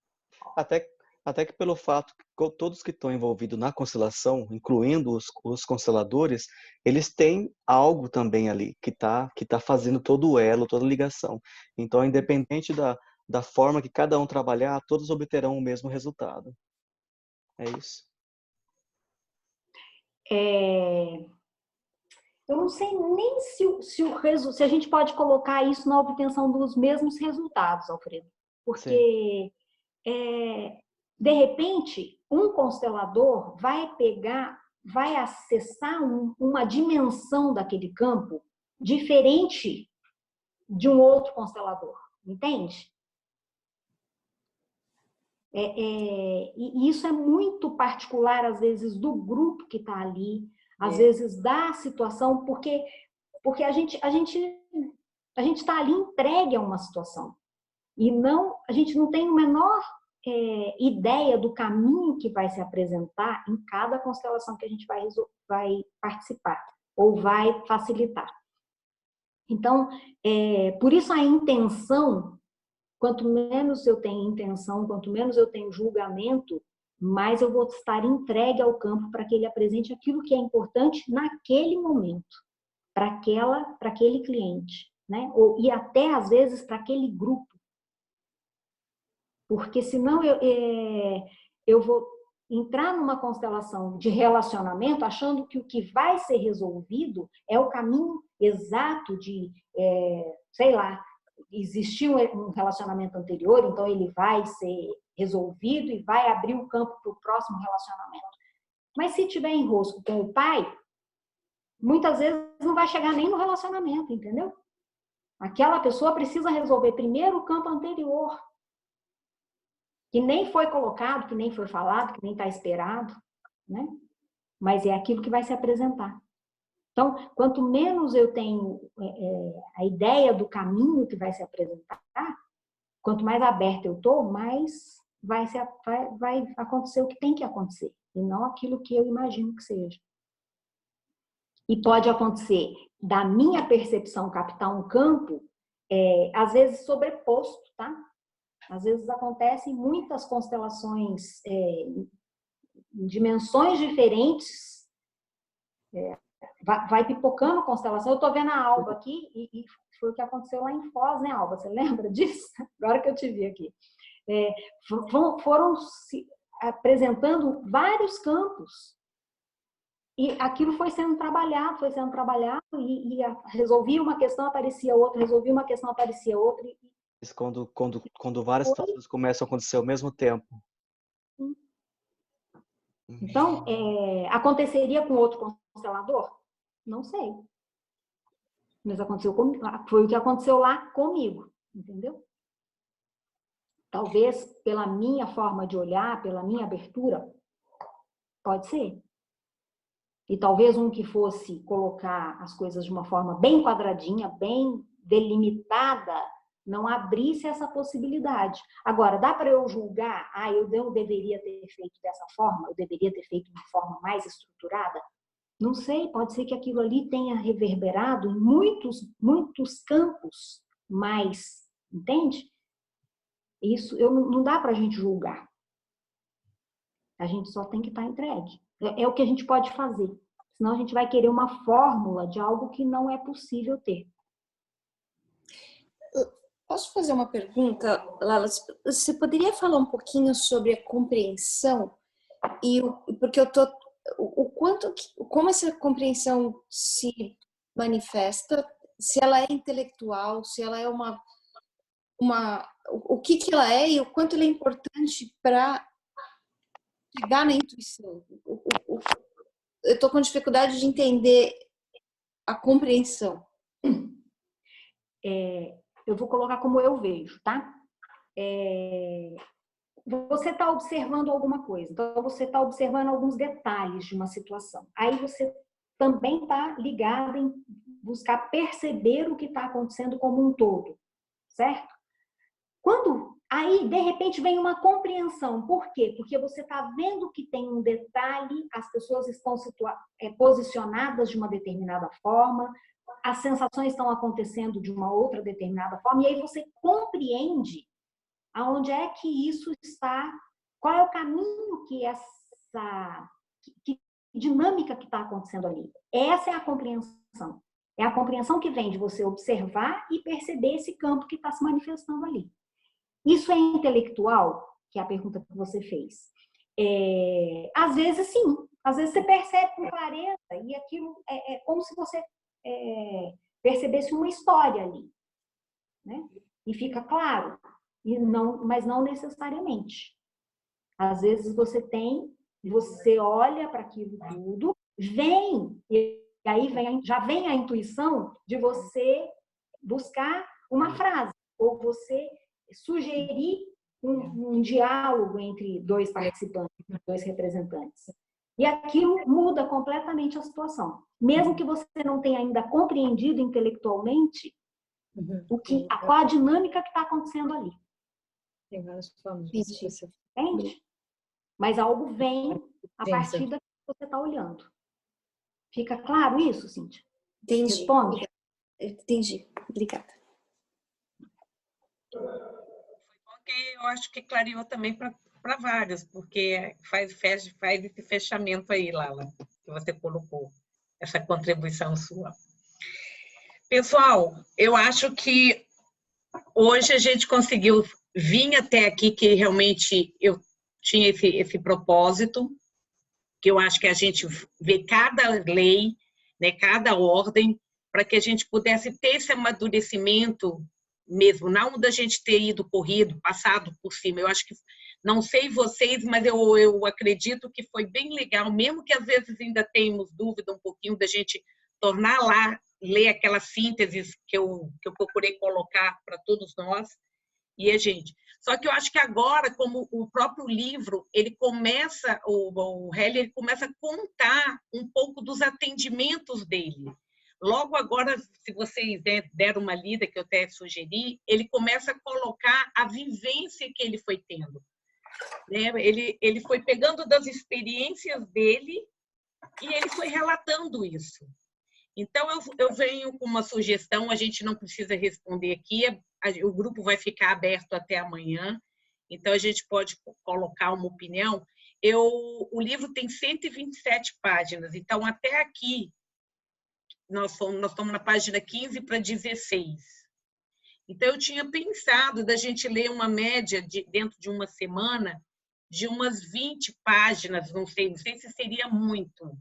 Até que pelo fato que todos que estão envolvidos na constelação, incluindo os consteladores, eles têm algo também ali que tá fazendo todo o elo, toda a ligação. Então, independente da forma que cada um trabalhar, todos obterão o mesmo resultado. É isso. Eu não sei nem se a gente pode colocar isso na obtenção dos mesmos resultados, Alfredo. Porque, de repente, um constelador vai acessar uma dimensão daquele campo diferente de um outro constelador, entende? E isso é muito particular, às vezes, do grupo que está ali, às vezes da situação, porque a gente está ali entregue a uma situação. E a gente não tem a menor ideia do caminho que vai se apresentar em cada constelação que a gente vai participar ou vai facilitar. Então, por isso a intenção, quanto menos eu tenho intenção, quanto menos eu tenho julgamento, mais eu vou estar entregue ao campo para que ele apresente aquilo que é importante naquele momento, para aquele cliente, né? E até, às vezes, para aquele grupo. Porque senão eu vou entrar numa constelação de relacionamento achando que o que vai ser resolvido é o caminho exato de, sei lá, existiu um relacionamento anterior, então ele vai ser resolvido e vai abrir o campo para o próximo relacionamento. Mas se tiver enrosco com o pai, muitas vezes não vai chegar nem no relacionamento, entendeu? Aquela pessoa precisa resolver primeiro o campo anterior, que nem foi colocado, que nem foi falado, que nem está esperado, né? Mas é aquilo que vai se apresentar. Então, quanto menos eu tenho a ideia do caminho que vai se apresentar, quanto mais aberta eu estou, mais vai acontecer o que tem que acontecer, e não aquilo que eu imagino que seja. E pode acontecer da minha percepção captar um campo, às vezes sobreposto, tá? Às vezes acontecem muitas constelações em dimensões diferentes, vai pipocando a constelação. Eu estou vendo a Alba aqui e foi o que aconteceu lá em Foz, né, Alba? Você lembra disso? Agora que eu te vi aqui. Foram se apresentando vários campos E aquilo foi sendo trabalhado, e resolvia uma questão, aparecia outra, resolvia uma questão, aparecia outra. Isso quando várias situações começam a acontecer ao mesmo tempo. Então, aconteceria com outro constelador? Não sei. Mas aconteceu comigo, foi o que aconteceu lá comigo, entendeu? Talvez pela minha forma de olhar, pela minha abertura, pode ser. E talvez um que fosse colocar as coisas de uma forma bem quadradinha, bem delimitada, não abrisse essa possibilidade. Agora, dá para eu julgar, eu não deveria ter feito dessa forma, eu deveria ter feito de uma forma mais estruturada? Não sei, pode ser que aquilo ali tenha reverberado em muitos campos mais, entende? Isso não dá para a gente julgar. A gente só tem que estar entregue. É o que a gente pode fazer. Senão a gente vai querer uma fórmula de algo que não é possível ter. Posso fazer uma pergunta, Lala? Você poderia falar um pouquinho sobre a compreensão? Porque eu tô... como essa compreensão se manifesta, se ela é intelectual, se ela é o que ela é e o quanto ela é importante para chegar na intuição. Eu estou com dificuldade de entender a compreensão. Eu vou colocar como eu vejo, tá? Você está observando alguma coisa, então você está observando alguns detalhes de uma situação. Aí você também está ligado em buscar perceber o que está acontecendo como um todo, certo? Aí, de repente, vem uma compreensão. Por quê? Porque você está vendo que tem um detalhe, as pessoas estão posicionadas de uma determinada forma, as sensações estão acontecendo de uma outra determinada forma, e aí você compreende aonde é que isso está, qual é o caminho que dinâmica que está acontecendo ali. Essa é a compreensão. É a compreensão que vem de você observar e perceber esse campo que está se manifestando ali. Isso é intelectual? Que é a pergunta que você fez. Às vezes, sim. Às vezes você percebe com clareza e aquilo é como se você percebesse uma história ali, né? E fica claro, mas não necessariamente. Às vezes você olha para aquilo tudo, e aí já vem a intuição de você buscar uma frase, ou você sugerir um diálogo entre dois participantes, dois representantes. E aquilo muda completamente a situação. Mesmo que você não tenha ainda compreendido intelectualmente qual a dinâmica que está acontecendo ali. Tem várias formas de você entende? Mas algo vem a partir da que você está olhando. Fica claro isso, Cíntia? Entendi. Responde? Entendi. Obrigada. Porque eu acho que clareou também para vários, porque faz esse fechamento aí, Lala, que você colocou, essa contribuição sua. Pessoal, eu acho que hoje a gente conseguiu vir até aqui, que realmente eu tinha esse propósito, que eu acho que a gente vê cada lei, né, cada ordem, para que a gente pudesse ter esse amadurecimento mesmo, não da gente ter corrido, passado por cima. Eu acho que, não sei vocês, mas eu acredito que foi bem legal, mesmo que às vezes ainda tenhamos dúvida um pouquinho da gente tornar lá, ler aquelas sínteses que eu procurei colocar para todos nós, e a gente. Só que eu acho que agora, como o próprio livro, ele começa, o Heller começa a contar um pouco dos atendimentos dele. Logo agora, se vocês deram uma lida, que eu até sugeri, ele começa a colocar a vivência que ele foi tendo. Né? Ele foi pegando das experiências dele e ele foi relatando isso. Então, eu venho com uma sugestão, a gente não precisa responder aqui, o grupo vai ficar aberto até amanhã, então a gente pode colocar uma opinião. O livro tem 127 páginas, então até aqui, nós estamos na página 15 para 16. Então, eu tinha pensado da gente ler uma média, dentro de uma semana, de umas 20 páginas, não sei se seria muito.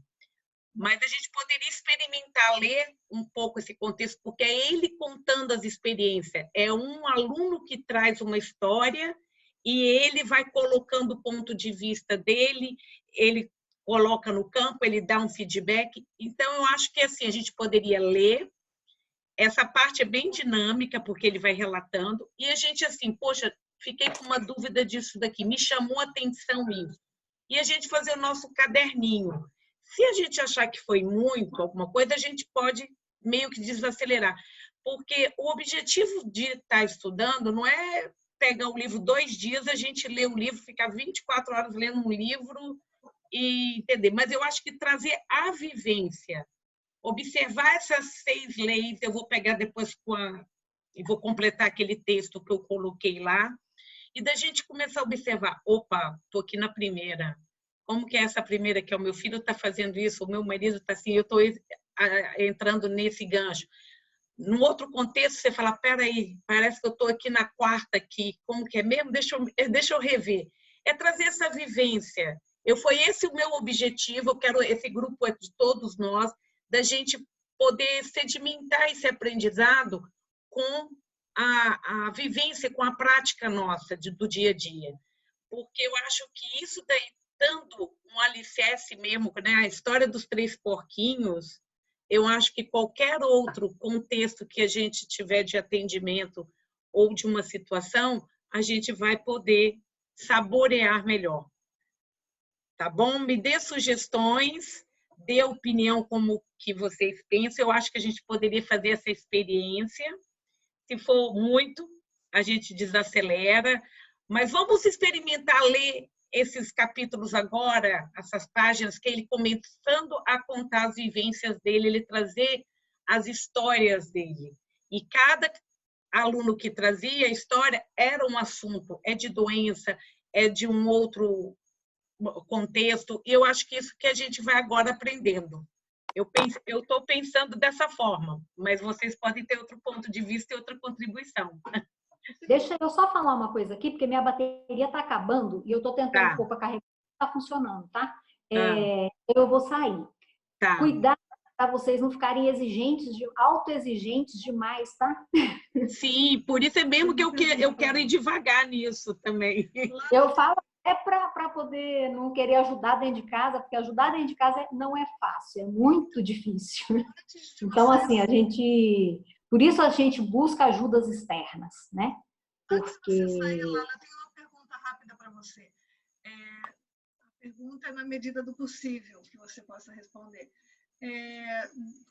mas a gente poderia experimentar, ler um pouco esse contexto, porque é ele contando as experiências. É um aluno que traz uma história e ele vai colocando o ponto de vista dele, ele coloca no campo, ele dá um feedback. Então, eu acho que assim, a gente poderia ler. Essa parte é bem dinâmica, porque ele vai relatando. E a gente assim, poxa, fiquei com uma dúvida disso daqui, me chamou a atenção isso. E a gente fazer o nosso caderninho. Se a gente achar que foi muito, alguma coisa, a gente pode meio que desacelerar. Porque o objetivo de estar estudando não é pegar o livro 2 dias, a gente lê o livro, ficar 24 horas lendo um livro e entender. Mas eu acho que trazer a vivência, observar essas 6 leis, eu vou pegar depois e vou completar aquele texto que eu coloquei lá, e da gente começar a observar, opa, estou aqui na primeira. Como que é essa primeira, que é o meu filho está fazendo isso, o meu marido está assim, eu estou entrando nesse gancho. No outro contexto, você fala, peraí, parece que eu estou aqui na quarta, aqui. Como que é mesmo? Deixa eu rever. É trazer essa vivência. Foi esse o meu objetivo, eu quero, esse grupo é de todos nós, da gente poder sedimentar esse aprendizado com a vivência, com a prática nossa do dia a dia. Porque eu acho que isso daí, dando um alicerce mesmo, né? A história dos 3 porquinhos, eu acho que qualquer outro contexto que a gente tiver de atendimento ou de uma situação, a gente vai poder saborear melhor. Tá bom? Me dê sugestões, dê opinião como que vocês pensam. Eu acho que a gente poderia fazer essa experiência. Se for muito, a gente desacelera. Mas vamos experimentar ler esses capítulos agora, essas páginas, que ele começando a contar as vivências dele, ele trazer as histórias dele. E cada aluno que trazia a história era um assunto, é de doença, é de um outro contexto, e eu acho que isso que a gente vai agora aprendendo. Eu estou pensando dessa forma, mas vocês podem ter outro ponto de vista e outra contribuição. Deixa eu só falar uma coisa aqui, porque minha bateria está acabando e eu estou tentando pôr para carregar, não está funcionando, tá? Eu vou sair. Cuidado para vocês não ficarem autoexigentes demais, tá? Sim, por isso é mesmo que eu quero ir devagar nisso também. Eu falo para poder não querer ajudar dentro de casa, porque ajudar dentro de casa não é fácil, é muito difícil. Então, assim, por isso a gente busca ajudas externas, né? Porque... Antes de você sair, Lala, eu tenho uma pergunta rápida para você. A pergunta é na medida do possível que você possa responder.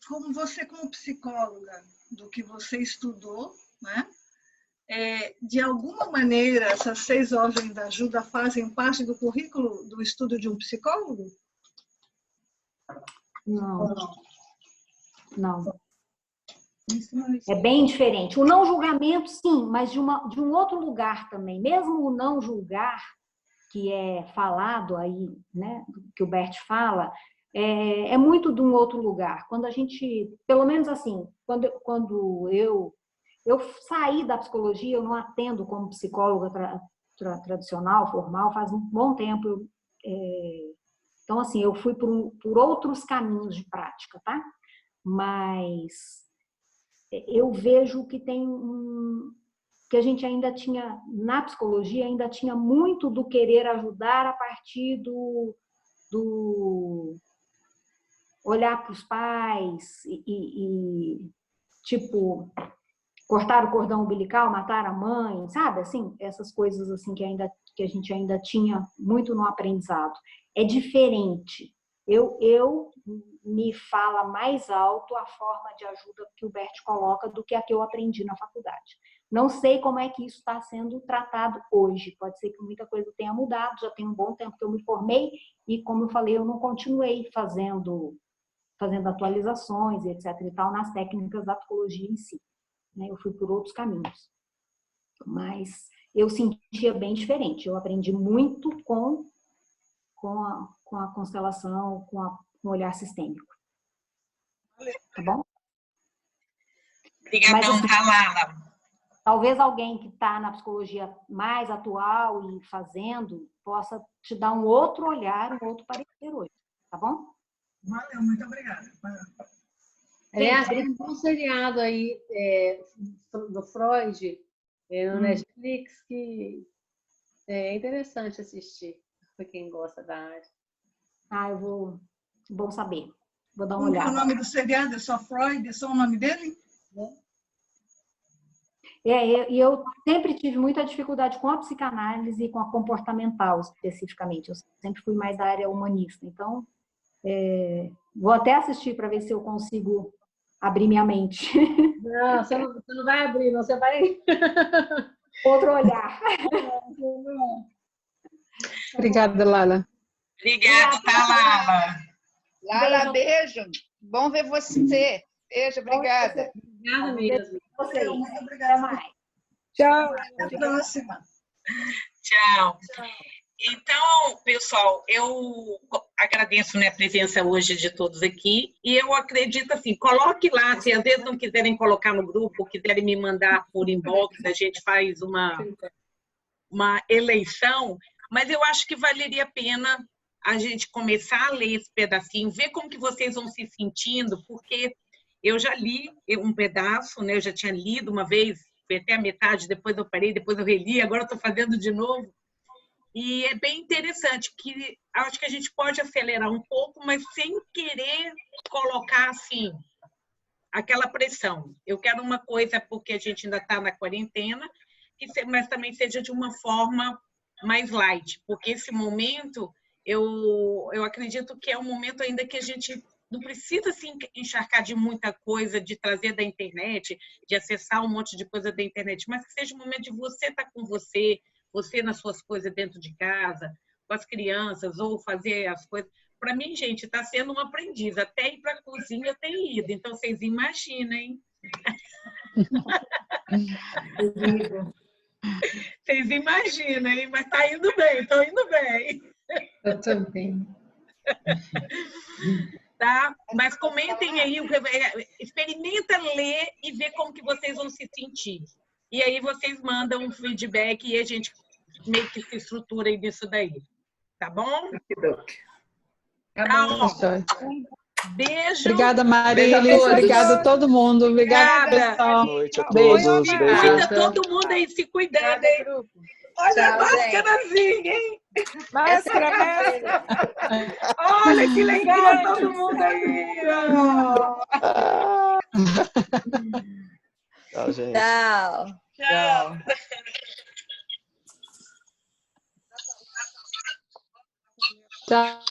Como você, como psicóloga, do que você estudou, né? De alguma maneira, essas 6 ordens da ajuda fazem parte do currículo do estudo de um psicólogo? Não. É bem diferente. O não julgamento, sim, mas de um outro lugar também. Mesmo o não julgar, que é falado aí, né, que o Bert fala, é muito de um outro lugar. Quando a gente, pelo menos assim, quando eu saí da psicologia, eu não atendo como psicóloga tradicional, formal, faz um bom tempo. Então, assim, eu fui por outros caminhos de prática, tá? Mas eu vejo que que a gente ainda tinha, na psicologia, ainda tinha muito do querer ajudar a partir do olhar para os pais e tipo, cortar o cordão umbilical, matar a mãe, sabe? Assim, essas coisas assim que a gente ainda tinha muito no aprendizado. É diferente. Eu me fala mais alto a forma de ajuda que o Bert coloca do que a que eu aprendi na faculdade. Não sei como é que isso está sendo tratado hoje. Pode ser que muita coisa tenha mudado, já tem um bom tempo que eu me formei e, como eu falei, eu não continuei fazendo atualizações, etc. e tal, nas técnicas da psicologia em si. Eu fui por outros caminhos. Mas eu sentia bem diferente. Eu aprendi muito com a constelação, com o olhar sistêmico. Tá bom? Obrigadão, Lala. Talvez alguém que está na psicologia mais atual e fazendo possa te dar um outro olhar, um outro parecer hoje. Tá bom? Valeu, muito obrigada. Aliás, tem um bom seriado aí do Freud no Netflix que é interessante assistir, para quem gosta da área. Eu vou... Bom saber. Vou dar uma Como que é o olhada. nome do seriado? É só Freud? É só o nome dele? Eu sempre tive muita dificuldade com a psicanálise e com a comportamental, especificamente. Eu sempre fui mais da área humanista. Então, vou até assistir para ver se eu consigo abrir minha mente. Não, você não vai abrir, não, você vai... Outro olhar. Obrigada, Lala. Obrigada, tá, Lala? Lala, beijo. Bom ver você. Beijo, obrigada. Obrigada mesmo. Vocês. Muito obrigada. Até mais. Tchau. Até a próxima. Tchau. Então, pessoal, eu agradeço, né, a presença hoje de todos aqui e eu acredito assim, coloque lá, se às vezes não quiserem colocar no grupo, quiserem me mandar por inbox, a gente faz uma eleição, mas eu acho que valeria a pena a gente começar a ler esse pedacinho, ver como que vocês vão se sentindo, porque eu já li um pedaço, né, eu já tinha lido uma vez, foi até a metade, depois eu parei, depois eu reli, agora estou fazendo de novo. E é bem interessante, que acho que a gente pode acelerar um pouco, mas sem querer colocar, assim, aquela pressão. Eu quero uma coisa, porque a gente ainda está na quarentena, mas também seja de uma forma mais light, porque esse momento, eu acredito que é um momento ainda que a gente não precisa se encharcar de muita coisa, de trazer da internet, de acessar um monte de coisa da internet, mas que seja um momento de você estar com você nas suas coisas dentro de casa, com as crianças, ou fazer as coisas. Para mim, gente, está sendo um aprendiz. Até ir para a cozinha eu tenho ido. Então, vocês imaginem. Vocês imaginam, mas está indo bem, estou indo bem. Eu também. Tá? Mas comentem aí, experimenta ler e ver como que vocês vão se sentir. E aí vocês mandam um feedback e a gente meio que se estrutura aí nisso daí. Tá bom? Tá bom. Beijo. Obrigada, Marilis. Obrigada a todo mundo. Obrigada, pessoal. Boa noite a Beijo. todos. Se Beijo. cuida, todo mundo aí se cuidando, hein? Olha a máscarazinha, hein? Máscara. Olha que legal, todo mundo aí. Tchau, gente. Tchau. Tchau.